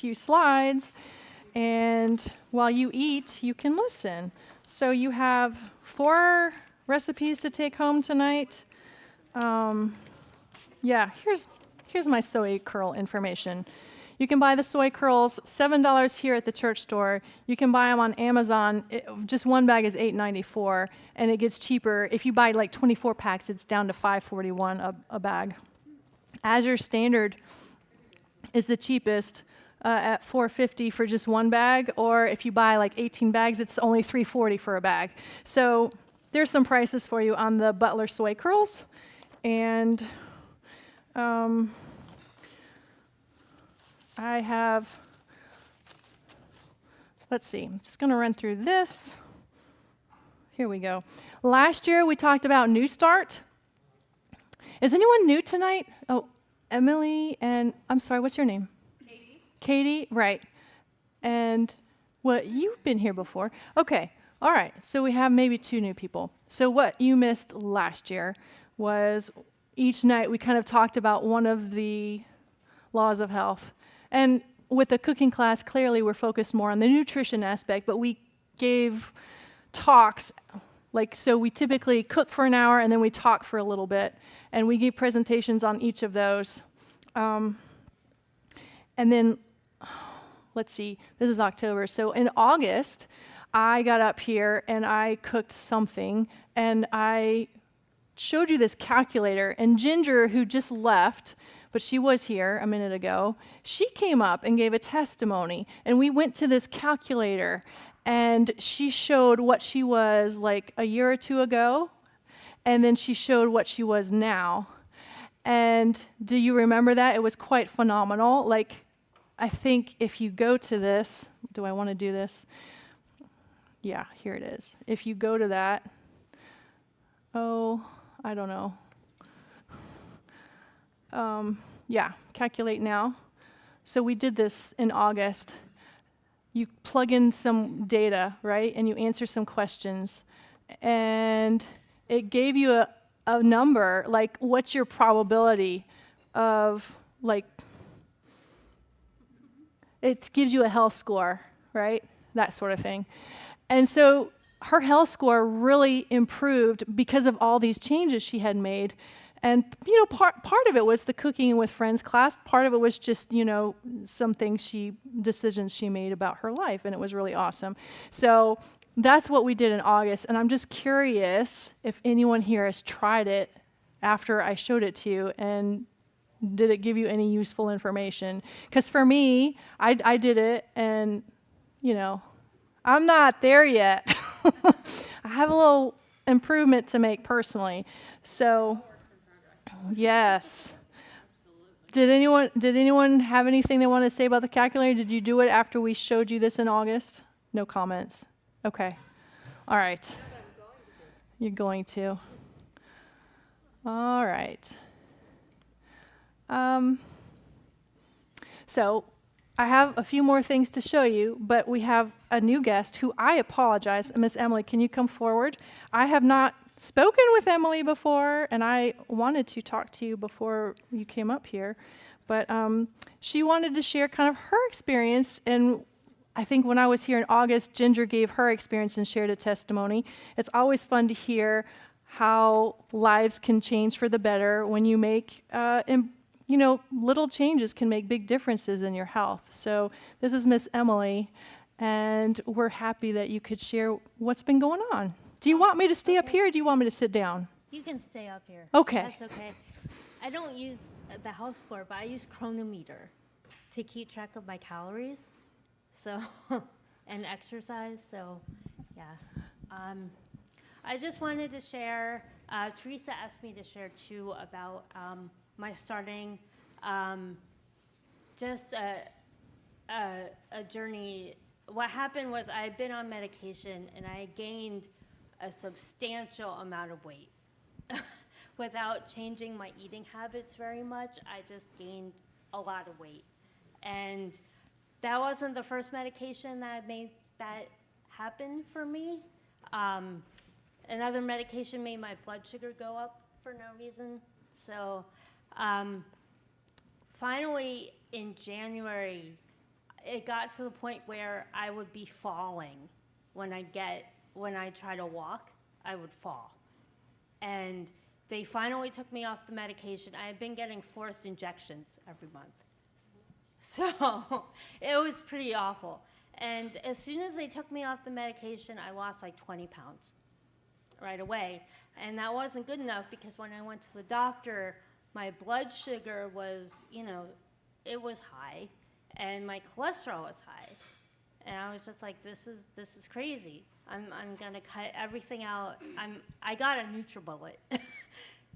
few slides, and while you eat, you can listen. So you have 4 recipes to take home tonight. Yeah, here's my soy curl information. You can buy the soy curls, $7 here at the church store. You can buy them on Amazon. Just one bag is $8.94, and it gets cheaper. If you buy like 24 packs, it's down to $5.41 a bag. Azure Standard is the cheapest at $4.50 for just one bag, or if you buy like 18 bags, it's only $3.40 for a bag. So there's some prices for you on the Butler soy curls, and I have, let's see, I'm just going to run through this. Here we go. Last year we talked about New Start. Is anyone new tonight? Oh, Emily and, I'm sorry, what's your name? Katie. Katie, right. And what, you've been here before. Okay, all right, so we have maybe 2 new people. So what you missed last year was each night we kind of talked about one of the laws of health. And with the cooking class, clearly we're focused more on the nutrition aspect, but we gave talks, like, so we typically cook for an hour and then we talk for a little bit, and we gave presentations on each of those. And then, let's see, this is October. So in August, I got up here and I cooked something, and I showed you this calculator, and Ginger, who just left, but she was here a minute ago, she came up and gave a testimony, and we went to this calculator, and she showed what she was like a year or 2 ago, and then she showed what she was now. And do you remember that? It was quite phenomenal. Like, I think if you go to this, do I want to do this? Yeah, here it is. If you go to that, I don't know. Yeah, calculate now. So we did this in August. You plug in some data, right? And you answer some questions. And it gave you a number, like what's your probability of, like, it gives you a health score, right? That sort of thing. And so her health score really improved because of all these changes she had made. And, you know, part of it was the Cooking with Friends class. Part of it was just, you know, some decisions she made about her life, and it was really awesome. So that's what we did in August, and I'm just curious if anyone here has tried it after I showed it to you, and did it give you any useful information? Because for me, I did it, and, you know, I'm not there yet. I have a little improvement to make personally. So, yes. Did anyone have anything they want to say about the calculator? Did you do it after we showed you this in August? No comments. Okay. All right. You're going to. All right. So I have a few more things to show you, but we have a new guest who I apologize. Miss Emily, can you come forward? I have not spoken with Emily before, and I wanted to talk to you before you came up here, but she wanted to share kind of her experience. And I think when I was here in August, Ginger gave her experience and shared a testimony. It's always fun to hear how lives can change for the better when you make, you know, little changes can make big differences in your health. So this is Miss Emily, and we're happy that you could share what's been going on. Do you want me to stay up here, or do you want me to sit down? You can stay up here. Okay. That's okay. I don't use the health score, but I use Chronometer to keep track of my calories. So, and exercise. So, yeah. I just wanted to share. Teresa asked me to share too about my starting, just a journey. What happened was I'd been on medication and I gained a substantial amount of weight without changing my eating habits very much. I just gained a lot of weight, and that wasn't the first medication that made that happen for me. Another medication made my blood sugar go up for no reason. So finally in January, it got to the point where I would be falling when I try to walk, I would fall. And they finally took me off the medication. I had been getting forced injections every month. So it was pretty awful. And as soon as they took me off the medication, I lost like 20 pounds right away. And that wasn't good enough because when I went to the doctor, my blood sugar was, it was high, and my cholesterol was high. And I was just like, this is crazy. I'm gonna cut everything out. I got a NutriBullet,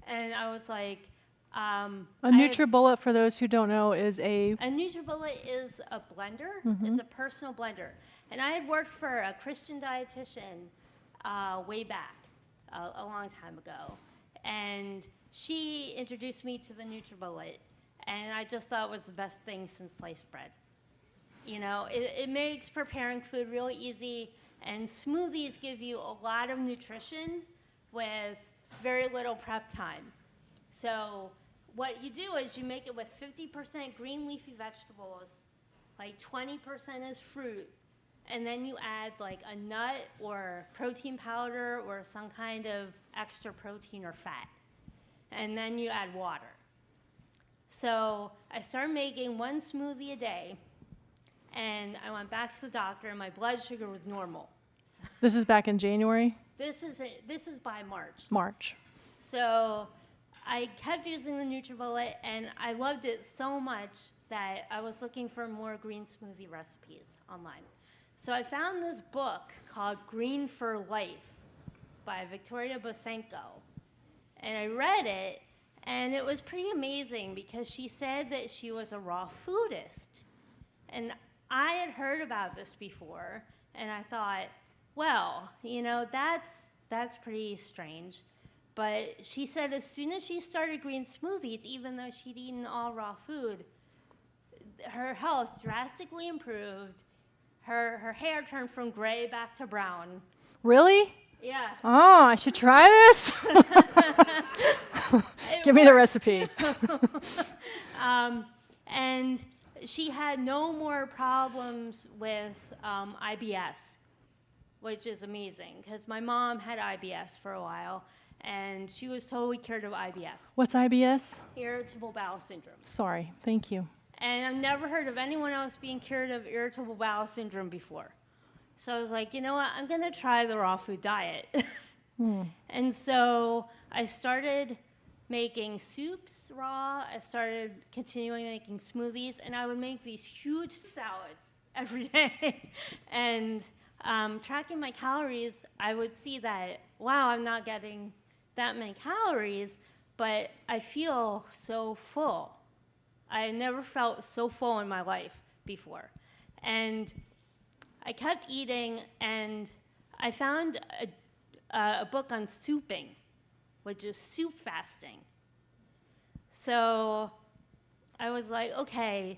and I was like, A NutriBullet, for those who don't know, is a NutriBullet is a blender. It's a personal blender. And I had worked for a Christian dietitian way back, a long time ago. And she introduced me to the NutriBullet, and I just thought it was the best thing since sliced bread. It makes preparing food really easy, and smoothies give you a lot of nutrition with very little prep time. So what you do is you make it with 50% green leafy vegetables, like 20% is fruit, and then you add like a nut or protein powder or some kind of extra protein or fat. And then you add water. So I started making one smoothie a day, and I went back to the doctor, and my blood sugar was normal. This is back in January, This is by March. March. So I kept using the NutriBullet, and I loved it so much that I was looking for more green smoothie recipes online. So I found this book called Green for Life by Victoria Bosenko. And I read it, and it was pretty amazing because she said that she was a raw foodist. And I had heard about this before, and I thought, well, that's pretty strange. But she said as soon as she started green smoothies, even though she'd eaten all raw food, her health drastically improved. Her hair turned from gray back to brown. Really? Yeah. Oh, I should try this. Give me the recipe. And she had no more problems with IBS, which is amazing because my mom had IBS for a while, and she was totally cured of IBS, What's IBS? irritable bowel syndrome. Sorry. Thank you. And I've never heard of anyone else being cured of irritable bowel syndrome before. So I was like, you know what, I'm gonna try the raw food diet. And so I started making soups raw. I started continuing making smoothies, and I would make these huge salads every day. And tracking my calories, I would see that, wow, I'm not getting that many calories, but I feel so full. I never felt so full in my life before. And I kept eating, and I found a book on souping, which is soup fasting. So I was like, okay,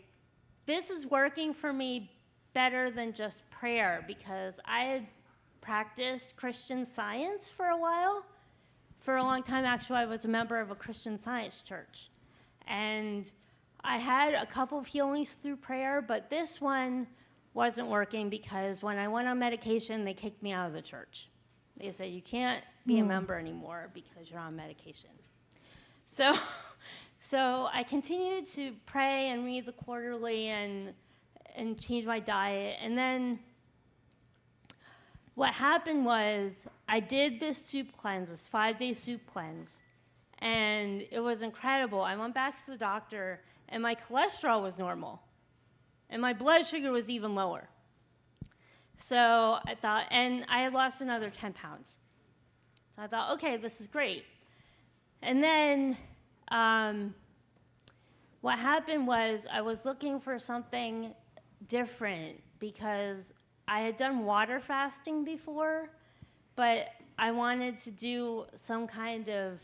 this is working for me better than just prayer, because I had practiced Christian Science for a while. For a long time, actually, I was a member of a Christian Science church. And I had a couple of healings through prayer, but this one wasn't working because when I went on medication, they kicked me out of the church. They said, you can't be a member anymore because you're on medication. So I continued to pray and read the quarterly and change my diet. And then what happened was I did this soup cleanse, this 5-day soup cleanse, and it was incredible. I went back to the doctor, and my cholesterol was normal, and my blood sugar was even lower. So I thought, and I had lost another 10 pounds. So I thought, okay, this is great. And then what happened was I was looking for something different because I had done water fasting before, but I wanted to do some kind of,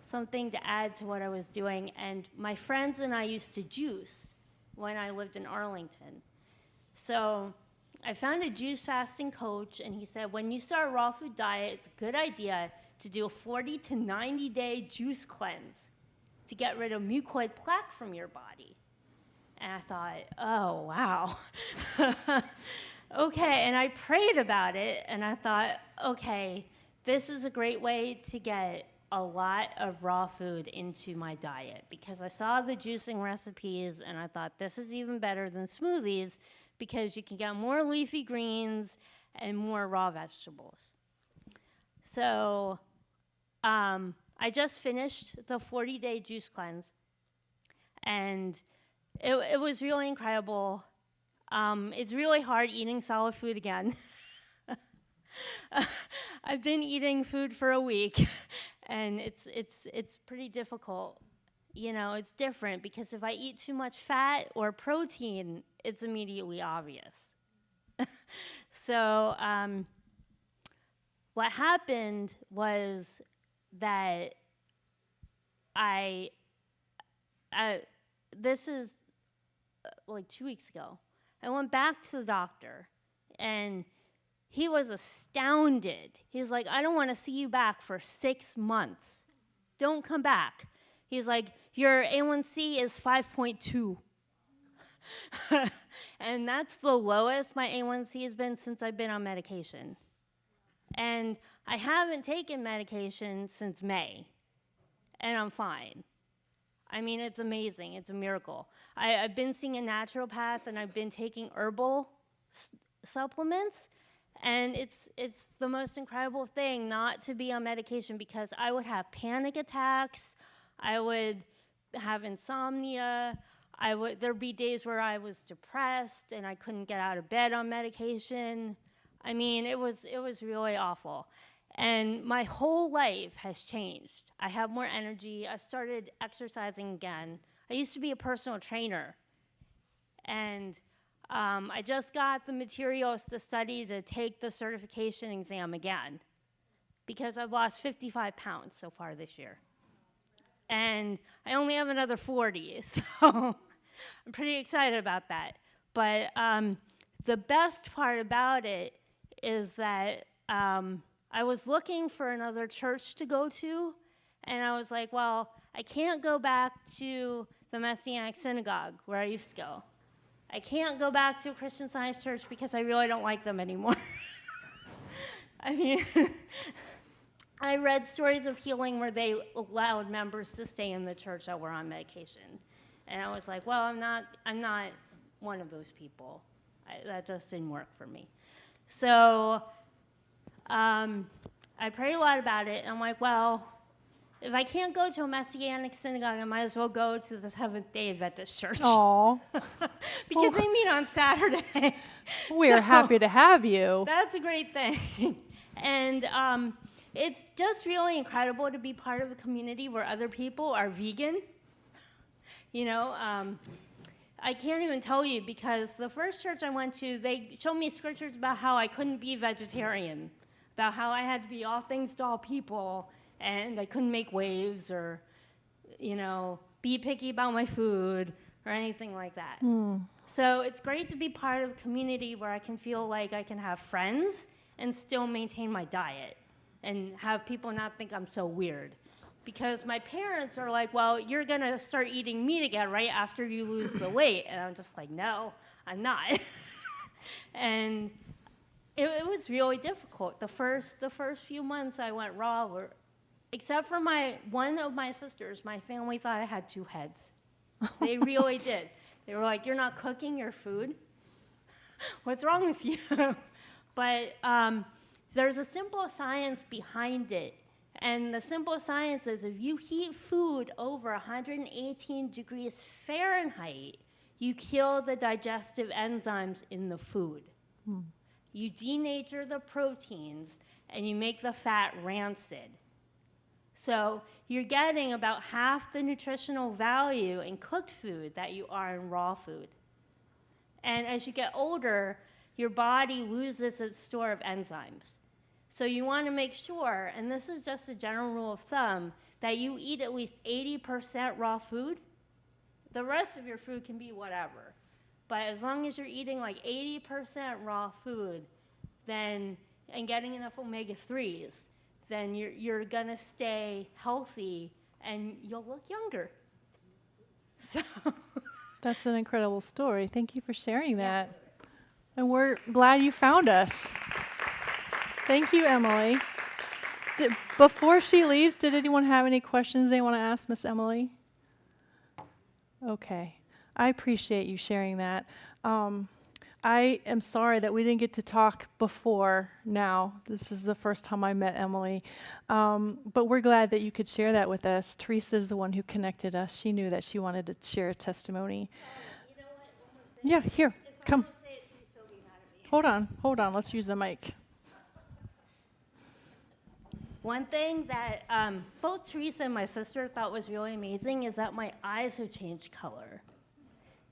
something to add to what I was doing. And my friends and I used to juice when I lived in Arlington. So I found a juice fasting coach, and he said, when you start a raw food diet, it's a good idea to do a 40 to 90 day juice cleanse to get rid of mucoid plaque from your body. And I thought, oh, wow. Okay, and I prayed about it, and I thought, okay, this is a great way to get a lot of raw food into my diet, because I saw the juicing recipes, and I thought this is even better than smoothies because you can get more leafy greens and more raw vegetables. So I just finished the 40-day juice cleanse, and it was really incredible. It's really hard eating solid food again. I've been eating food for a week, and it's pretty difficult. You know, it's different because if I eat too much fat or protein, it's immediately obvious. So what happened was that this is like 2 weeks ago. I went back to the doctor, and he was astounded. He was like, I don't want to see you back for 6 months. Don't come back. He's like, your A1C is 5.2. And that's the lowest my A1C has been since I've been on medication. And I haven't taken medication since May, and I'm fine. I mean, it's amazing. It's a miracle. I've been seeing a naturopath, and I've been taking herbal supplements, and it's the most incredible thing not to be on medication, because I would have panic attacks. I would have insomnia. There'd be days where I was depressed, and I couldn't get out of bed on medication. I mean, it was really awful. And my whole life has changed. I have more energy. I started exercising again. I used to be a personal trainer. And I just got the materials to study to take the certification exam again, because I've lost 55 pounds so far this year. And I only have another 40, so I'm pretty excited about that. But the best part about it is that I was looking for another church to go to, and I was like, well, I can't go back to the Messianic synagogue where I used to go. I can't go back to a Christian Science church because I really don't like them anymore. I mean, I read stories of healing where they allowed members to stay in the church that were on medication. And I was like, well, I'm not one of those people. That just didn't work for me. So I prayed a lot about it, and I'm like, well, if I can't go to a Messianic synagogue, I might as well go to the Seventh-day Adventist church. Aw, Because they meet on Saturday. we're So happy to have you. that's a great thing. And it's just really incredible to be part of a community where other people are vegan. You know, I can't even tell you, because the first church I went to, they showed me scriptures about how I couldn't be vegetarian, about how I had to be all things to all people, and I couldn't make waves or, you know, be picky about my food or anything like that. So it's great to be part of a community where I can feel like I can have friends and still maintain my diet and have people not think I'm so weird. Because my parents are like, well, you're going to start eating meat again right after you lose the weight. And I'm just like, no, I'm not. And it was really difficult. The first few months I went raw, except for one of my sisters, my family thought I had two heads. They really did. They were like, you're not cooking your food? What's wrong with you? But there's a simple science behind it. And the simple science is, if you heat food over 118 degrees Fahrenheit, you kill the digestive enzymes in the food. You denature the proteins, and you make the fat rancid. So you're getting about half the nutritional value in cooked food that you are in raw food. And as you get older, your body loses its store of enzymes. So you want to make sure, and this is just a general rule of thumb, that you eat at least 80% raw food. The rest of your food can be whatever. But as long as you're eating like 80% raw food, and getting enough omega-3s, then you're going to stay healthy and you'll look younger. So That's an incredible story. Thank you for sharing that. And we're glad you found us. Thank you, Emily. Before she leaves, did anyone have any questions they want to ask Miss Emily? Okay. I appreciate you sharing that. I am sorry that we didn't get to talk before now. This is the first time I met Emily. But we're glad that you could share that with us. Teresa is the one who connected us. She knew that she wanted to share a testimony. You know what? One more thing. Yeah, here, If come. I don't say it, please don't be mad at me. Hold on. Let's use the mic. One thing that both Teresa and my sister thought was really amazing is that my eyes have changed color.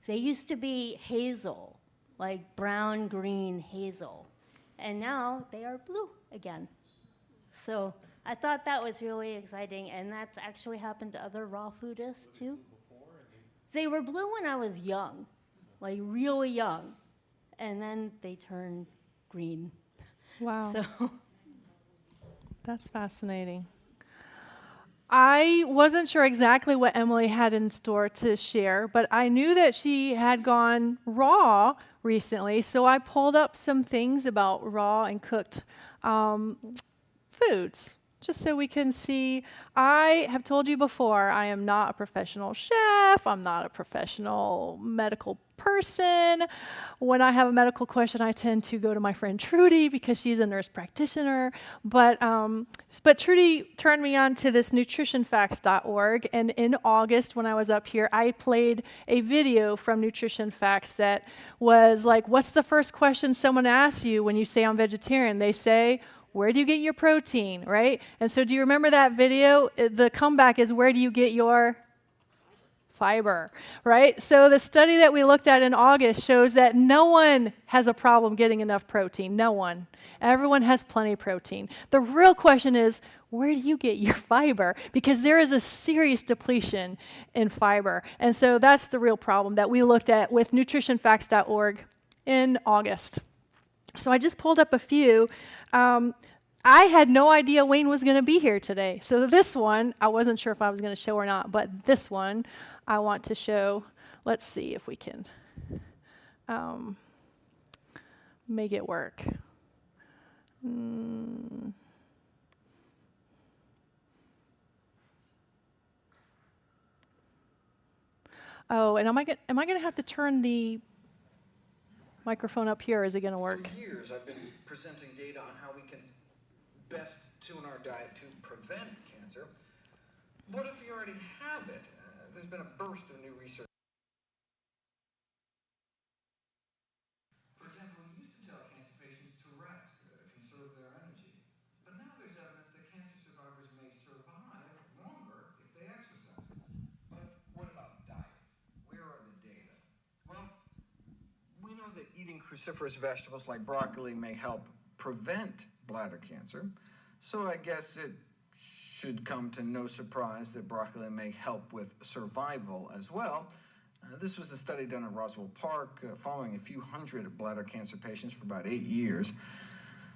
They used to be hazel, like brown, green, hazel. And now they are blue again. So I thought that was really exciting, and that's actually happened to other raw foodists too. They were blue when I was young, like really young. And then they turned green. Wow. So That's fascinating. I wasn't sure exactly what Emily had in store to share, but I knew that she had gone raw recently, so I pulled up some things about raw and cooked foods, just so we can see. I have told you before, I am not a professional chef. I'm not a professional medical person. When I have a medical question, I tend to go to my friend Trudy because she's a nurse practitioner. But Trudy turned me on to this nutritionfacts.org, and in August when I was up here, I played a video from Nutrition Facts that was like, what's the first question someone asks you when you say I'm vegetarian? They say, where do you get your protein, right? And so do you remember that video? The comeback is, where do you get your fiber, right? So the study that we looked at in August shows that no one has a problem getting enough protein. No one. Everyone has plenty of protein. The real question is, where do you get your fiber? Because there is a serious depletion in fiber. And so that's the real problem that we looked at with nutritionfacts.org in August. So I just pulled up a few. I had no idea Wayne was going to be here today. So this one, I wasn't sure if I was going to show or not, but this one I want to show. Let's see if we can make it work. Oh, and am I going to have to turn the microphone up here, or is it going to work? For years, I've been presenting data on how we can best tune our diet to prevent cancer. What if you already have it? There's been a burst of new research. For example, we used to tell cancer patients to rest, conserve their energy. But now there's evidence that cancer survivors may survive longer if they exercise. But what about diet? Where are the data? Well, we know that eating cruciferous vegetables like broccoli may help prevent bladder cancer, so I guess it should come to no surprise that broccoli may help with survival as well. This was a study done at Roswell Park following a few hundred bladder cancer patients for about 8 years.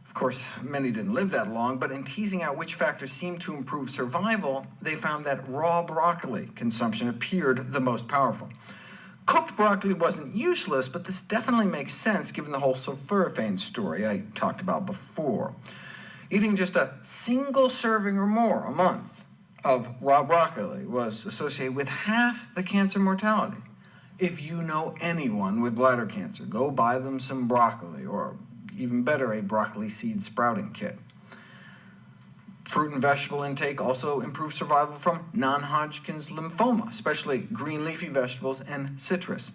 Of course, many didn't live that long, but in teasing out which factors seemed to improve survival, they found that raw broccoli consumption appeared the most powerful. Cooked broccoli wasn't useless, but this definitely makes sense given the whole sulforaphane story I talked about before. Eating just a single serving or more a month of raw broccoli was associated with half the cancer mortality. If you know anyone with bladder cancer, go buy them some broccoli, or even better, a broccoli seed sprouting kit. Fruit and vegetable intake also improves survival from non-Hodgkin's lymphoma, especially green leafy vegetables and citrus.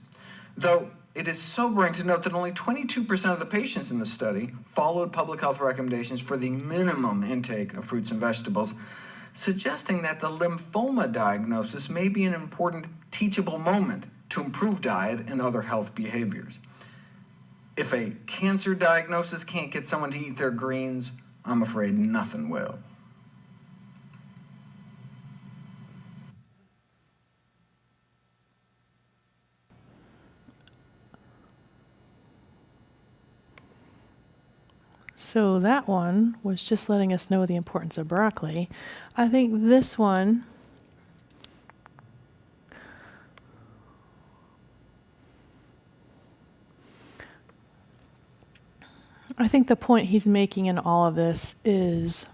Though it is sobering to note that only 22% of the patients in the study followed public health recommendations for the minimum intake of fruits and vegetables, suggesting that the lymphoma diagnosis may be an important teachable moment to improve diet and other health behaviors. If a cancer diagnosis can't get someone to eat their greens, I'm afraid nothing will. So that one was just letting us know the importance of broccoli. I think this one I think the point he's making in all of this is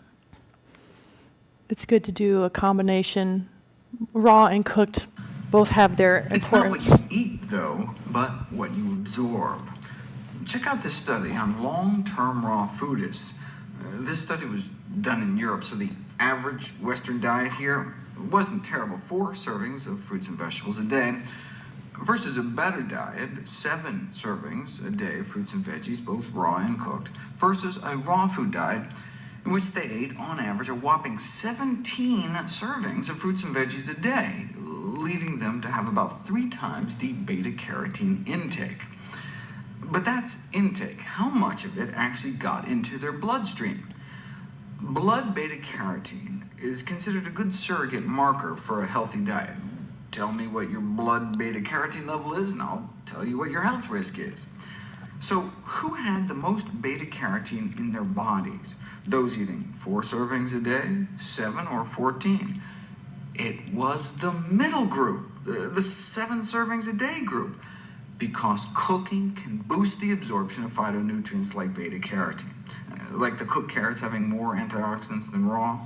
it's good to do a combination. Raw and cooked both have their It's not what importance. you eat, though, but what you absorb. Check out this study on long-term raw foodists. This study was done in Europe, so the average Western diet here wasn't terrible. 4 servings of fruits and vegetables a day versus a better diet, 7 servings a day of fruits and veggies, both raw and cooked, versus a raw food diet in which they ate, on average, a whopping 17 servings of fruits and veggies a day, leading them to have about 3 times the beta-carotene intake. But that's intake. How much of it actually got into their bloodstream? Blood beta-carotene is considered a good surrogate marker for a healthy diet. Tell me what your blood beta-carotene level is, and I'll tell you what your health risk is. So, who had the most beta-carotene in their bodies? Those eating 4 servings a day, 7, or 14? It was the middle group, the 7 servings a day group, because cooking can boost the absorption of phytonutrients like beta-carotene. Like the cooked carrots having more antioxidants than raw.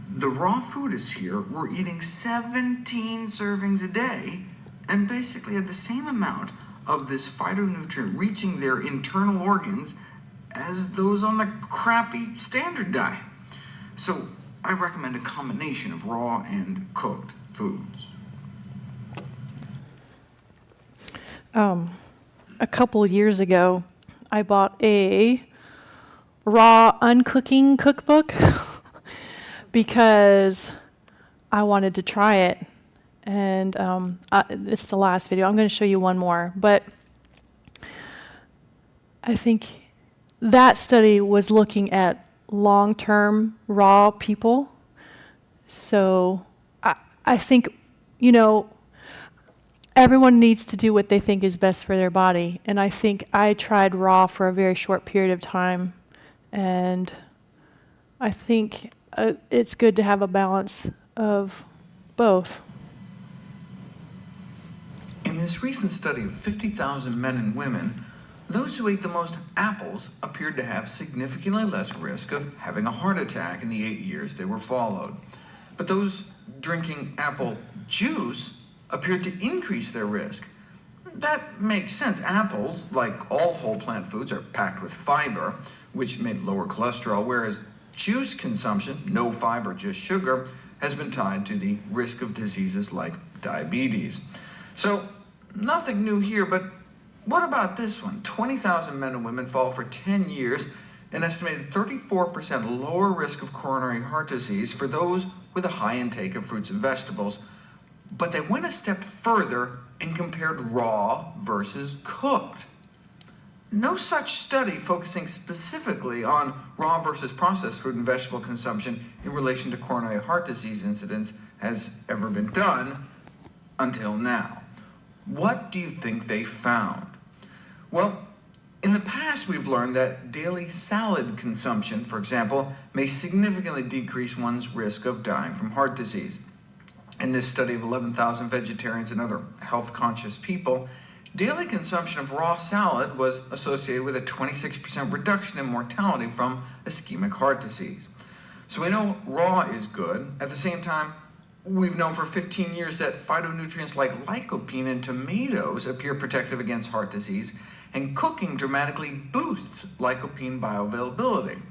The raw foodists here were eating 17 servings a day and basically had the same amount of this phytonutrient reaching their internal organs as those on the crappy standard diet. So I recommend a combination of raw and cooked foods. A couple years ago, I bought a raw uncooking cookbook because I wanted to try it. And it's the last video. I'm going to show you one more. But I think that study was looking at long-term raw people. So I think, everyone needs to do what they think is best for their body. And I think I tried raw for a very short period of time. And I think it's good to have a balance of both. In this recent study of 50,000 men and women, those who ate the most apples appeared to have significantly less risk of having a heart attack in the 8 years they were followed. But those drinking apple juice appeared to increase their risk. That makes sense. Apples, like all whole plant foods, are packed with fiber, which may lower cholesterol, whereas juice consumption, no fiber, just sugar, has been tied to the risk of diseases like diabetes. So, nothing new here, but what about this one? 20,000 men and women follow for 10 years, an estimated 34% lower risk of coronary heart disease for those with a high intake of fruits and vegetables. But they went a step further and compared raw versus cooked. No such study focusing specifically on raw versus processed fruit and vegetable consumption in relation to coronary heart disease incidence has ever been done until now. What do you think they found? Well, in the past we've learned that daily salad consumption, for example, may significantly decrease one's risk of dying from heart disease. In this study of 11,000 vegetarians and other health-conscious people, daily consumption of raw salad was associated with a 26% reduction in mortality from ischemic heart disease. So we know raw is good. At the same time, we've known for 15 years that phytonutrients like lycopene in tomatoes appear protective against heart disease, and cooking dramatically boosts lycopene bioavailability.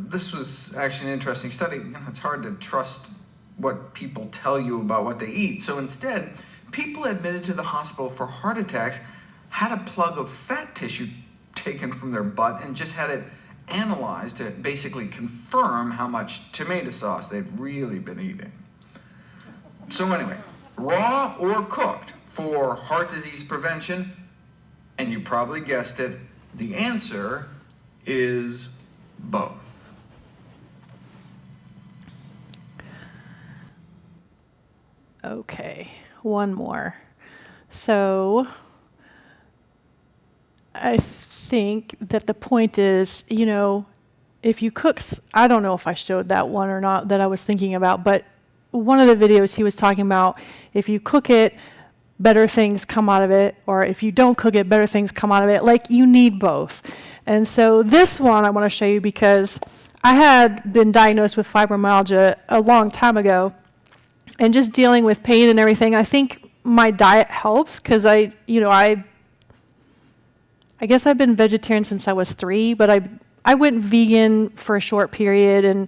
This was actually an interesting study. It's hard to trust what people tell you about what they eat. So instead, people admitted to the hospital for heart attacks had a plug of fat tissue taken from their butt and just had it analyzed to basically confirm how much tomato sauce they'd really been eating. So anyway, raw or cooked for heart disease prevention? And you probably guessed it, the answer is both. Okay, one more. So I think that the point is, if you cook, I don't know if I showed that one or not that I was thinking about, but one of the videos he was talking about, if you cook it, better things come out of it, or if you don't cook it, better things come out of it. Like, you need both. And so this one I want to show you because I had been diagnosed with fibromyalgia a long time ago, and just dealing with pain and everything, I think my diet helps because I guess I've been vegetarian since I was 3, but I went vegan for a short period, and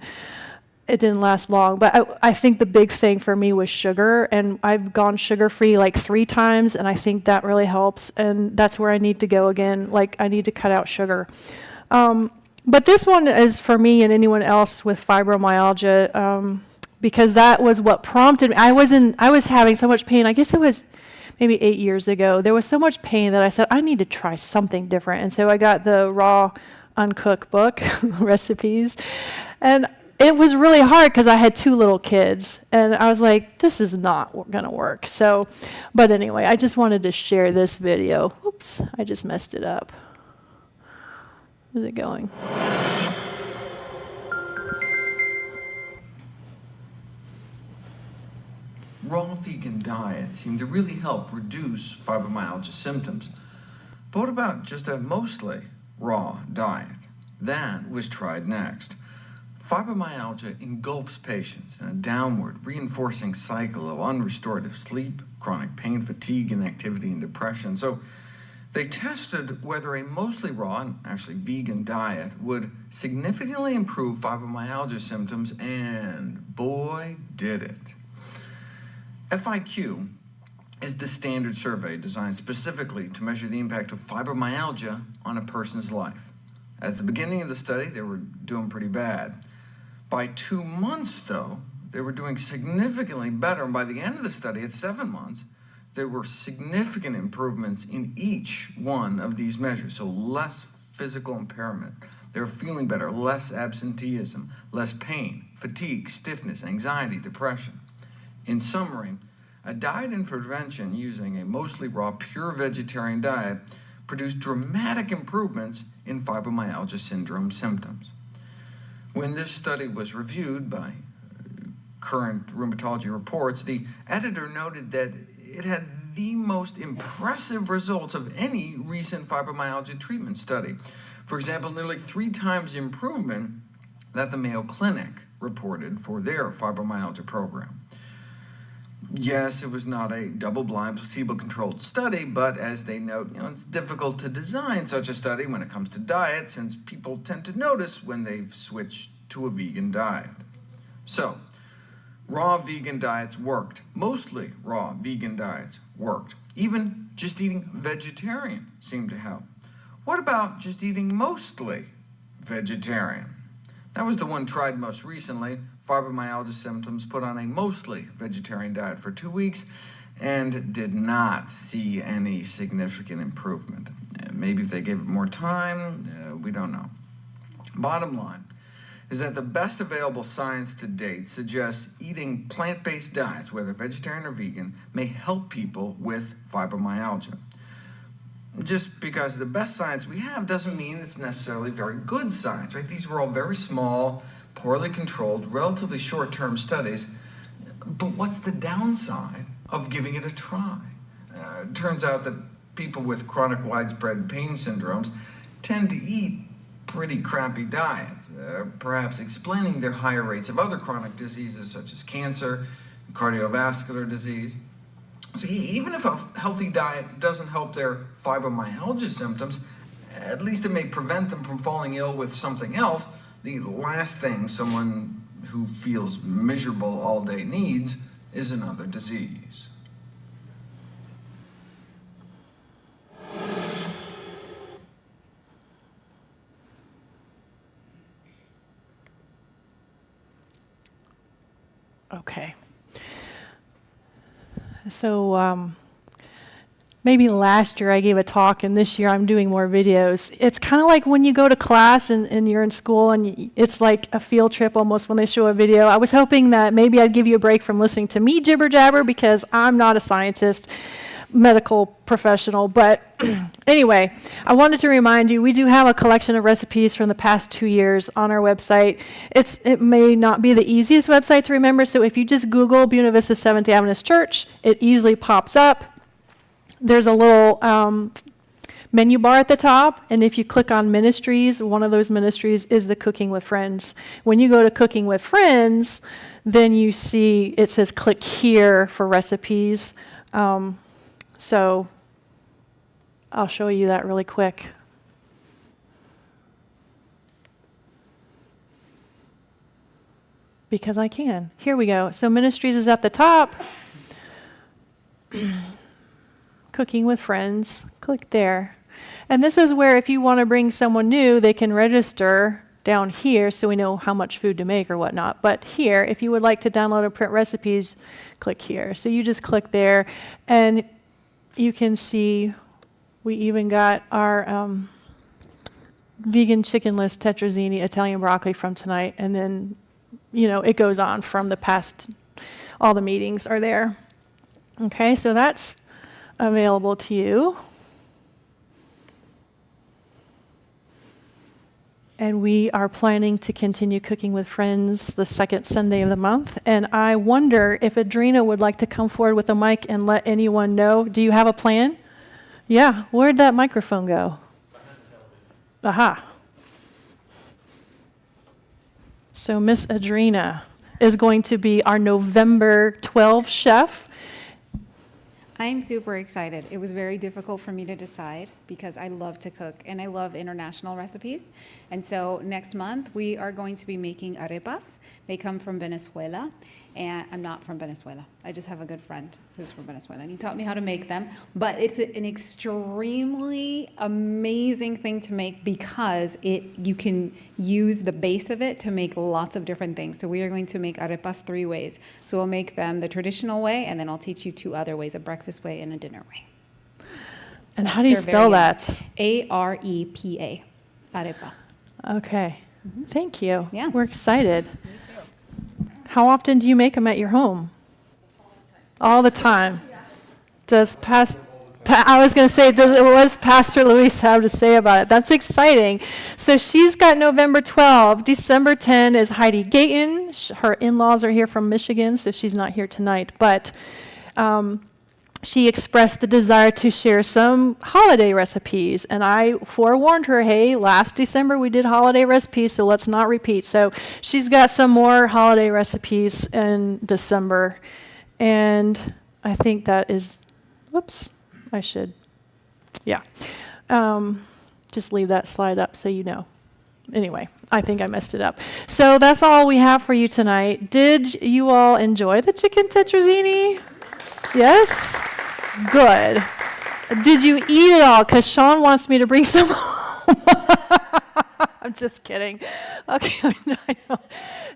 it didn't last long. But I think the big thing for me was sugar, and I've gone sugar-free like 3 times, and I think that really helps, and that's where I need to go again. Like, I need to cut out sugar. But this one is for me and anyone else with fibromyalgia, because that was what prompted me. I was having so much pain. I guess it was maybe 8 years ago. There was so much pain that I said, I need to try something different. And so I got the Raw Uncooked book, recipes. And it was really hard because I had 2 little kids. And I was like, this is not going to work. So, but anyway, I just wanted to share this video. Oops, I just messed it up. Where's it going? Raw vegan diets seem to really help reduce fibromyalgia symptoms. But what about just a mostly raw diet? That was tried next. Fibromyalgia engulfs patients in a downward, reinforcing cycle of unrestorative sleep, chronic pain, fatigue, inactivity, and depression. So they tested whether a mostly raw and actually vegan diet would significantly improve fibromyalgia symptoms, and boy, did it. FIQ is the standard survey designed specifically to measure the impact of fibromyalgia on a person's life. At the beginning of the study, they were doing pretty bad. By 2 months, though, they were doing significantly better, and by the end of the study, at 7 months, there were significant improvements in each one of these measures. So less physical impairment, they were feeling better, less absenteeism, less pain, fatigue, stiffness, anxiety, depression. In summary, a diet intervention using a mostly raw, pure vegetarian diet produced dramatic improvements in fibromyalgia syndrome symptoms. When this study was reviewed by Current Rheumatology Reports, the editor noted that it had the most impressive results of any recent fibromyalgia treatment study. For example, nearly 3 times the improvement that the Mayo Clinic reported for their fibromyalgia program. Yes, it was not a double-blind, placebo-controlled study, but as they note, it's difficult to design such a study when it comes to diet, since people tend to notice when they've switched to a vegan diet. So, raw vegan diets worked. Mostly raw vegan diets worked. Even just eating vegetarian seemed to help. What about just eating mostly vegetarian? That was the one tried most recently. Fibromyalgia symptoms put on a mostly vegetarian diet for 2 weeks and did not see any significant improvement. Maybe if they gave it more time, we don't know. Bottom line is that the best available science to date suggests eating plant-based diets, whether vegetarian or vegan, may help people with fibromyalgia. Just because the best science we have doesn't mean it's necessarily very good science, right? These were all very small, poorly controlled, relatively short-term studies. But what's the downside of giving it a try? It turns out that people with chronic widespread pain syndromes tend to eat pretty crappy diets, perhaps explaining their higher rates of other chronic diseases such as cancer, cardiovascular disease. So even if a healthy diet doesn't help their fibromyalgia symptoms, at least it may prevent them from falling ill with something else. The last thing someone who feels miserable all day needs is another disease. Okay. So maybe last year I gave a talk, and this year I'm doing more videos. It's kind of like when you go to class and you're in school, and it's like a field trip almost when they show a video. I was hoping that maybe I'd give you a break from listening to me jibber jabber, because I'm not a scientist, medical professional. But anyway, I wanted to remind you, we do have a collection of recipes from the past 2 years on our website. It may not be the easiest website to remember, so if you just Google Buena Vista Seventh-day Adventist Church, it easily pops up. there's a little menu bar at the top, and if you click on ministries, one of those ministries is the Cooking with Friends. When you go to Cooking with Friends, then you see it says click here for recipes. So I'll show you that really quick. Because I can. Here we go. So ministries is at the top. Cooking with Friends, click there. And this is where if you want to bring someone new, they can register down here so we know how much food to make or whatnot. But here, if you would like to download or print recipes, click here. So you just click there, and you can see we even got our vegan chickenless tetrazzini Italian broccoli from tonight, and then, it goes on from the past, all the meetings are there. Okay, so that's available to you. And we are planning to continue Cooking with Friends the second Sunday of the month. And I wonder if Adrena would like to come forward with a mic and let anyone know. Do you have a plan? Yeah, where'd that microphone go? Aha. So Miss Adrena is going to be our November 12 chef. I'm super excited. It was very difficult for me to decide because I love to cook and I love international recipes. And so next month we are going to be making arepas. They come from Venezuela, and I'm not from Venezuela. I just have a good friend who's from Venezuela, and he taught me how to make them. But it's an extremely amazing thing to make because you can use the base of it to make lots of different things. So we are going to make arepas 3 ways. So we'll make them the traditional way, and then I'll teach you 2 other ways, a breakfast way and a dinner way. And how do you spell that? Arepa, arepa. Okay. Thank you. Yeah. We're excited. How often do you make them at your home? All the time. Does I was going to say, what does Pastor Luis have to say about it? That's exciting. So she's got November 12. December 10 is Heidi Gayton. Her in-laws are here from Michigan, so she's not here tonight. But she expressed the desire to share some holiday recipes. And I forewarned her, hey, last December we did holiday recipes, so let's not repeat. So she's got some more holiday recipes in December. And I think that is, just leave that slide up so you know. Anyway, I think I messed it up. So that's all we have for you tonight. Did you all enjoy the chicken tetrazzini? Yes? Good. Did you eat it all? Because Sean wants me to bring some home. I'm just kidding. Okay, I know.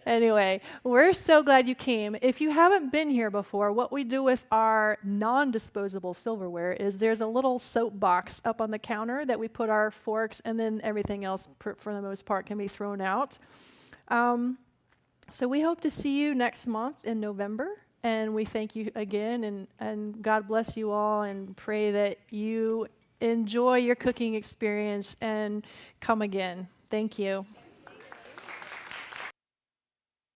Anyway, we're so glad you came. If you haven't been here before, what we do with our non-disposable silverware is there's a little soap box up on the counter that we put our forks, and then everything else, for the most part, can be thrown out. So we hope to see you next month in November. And we thank you again, and God bless you all, and pray that you enjoy your cooking experience and come again. Thank you.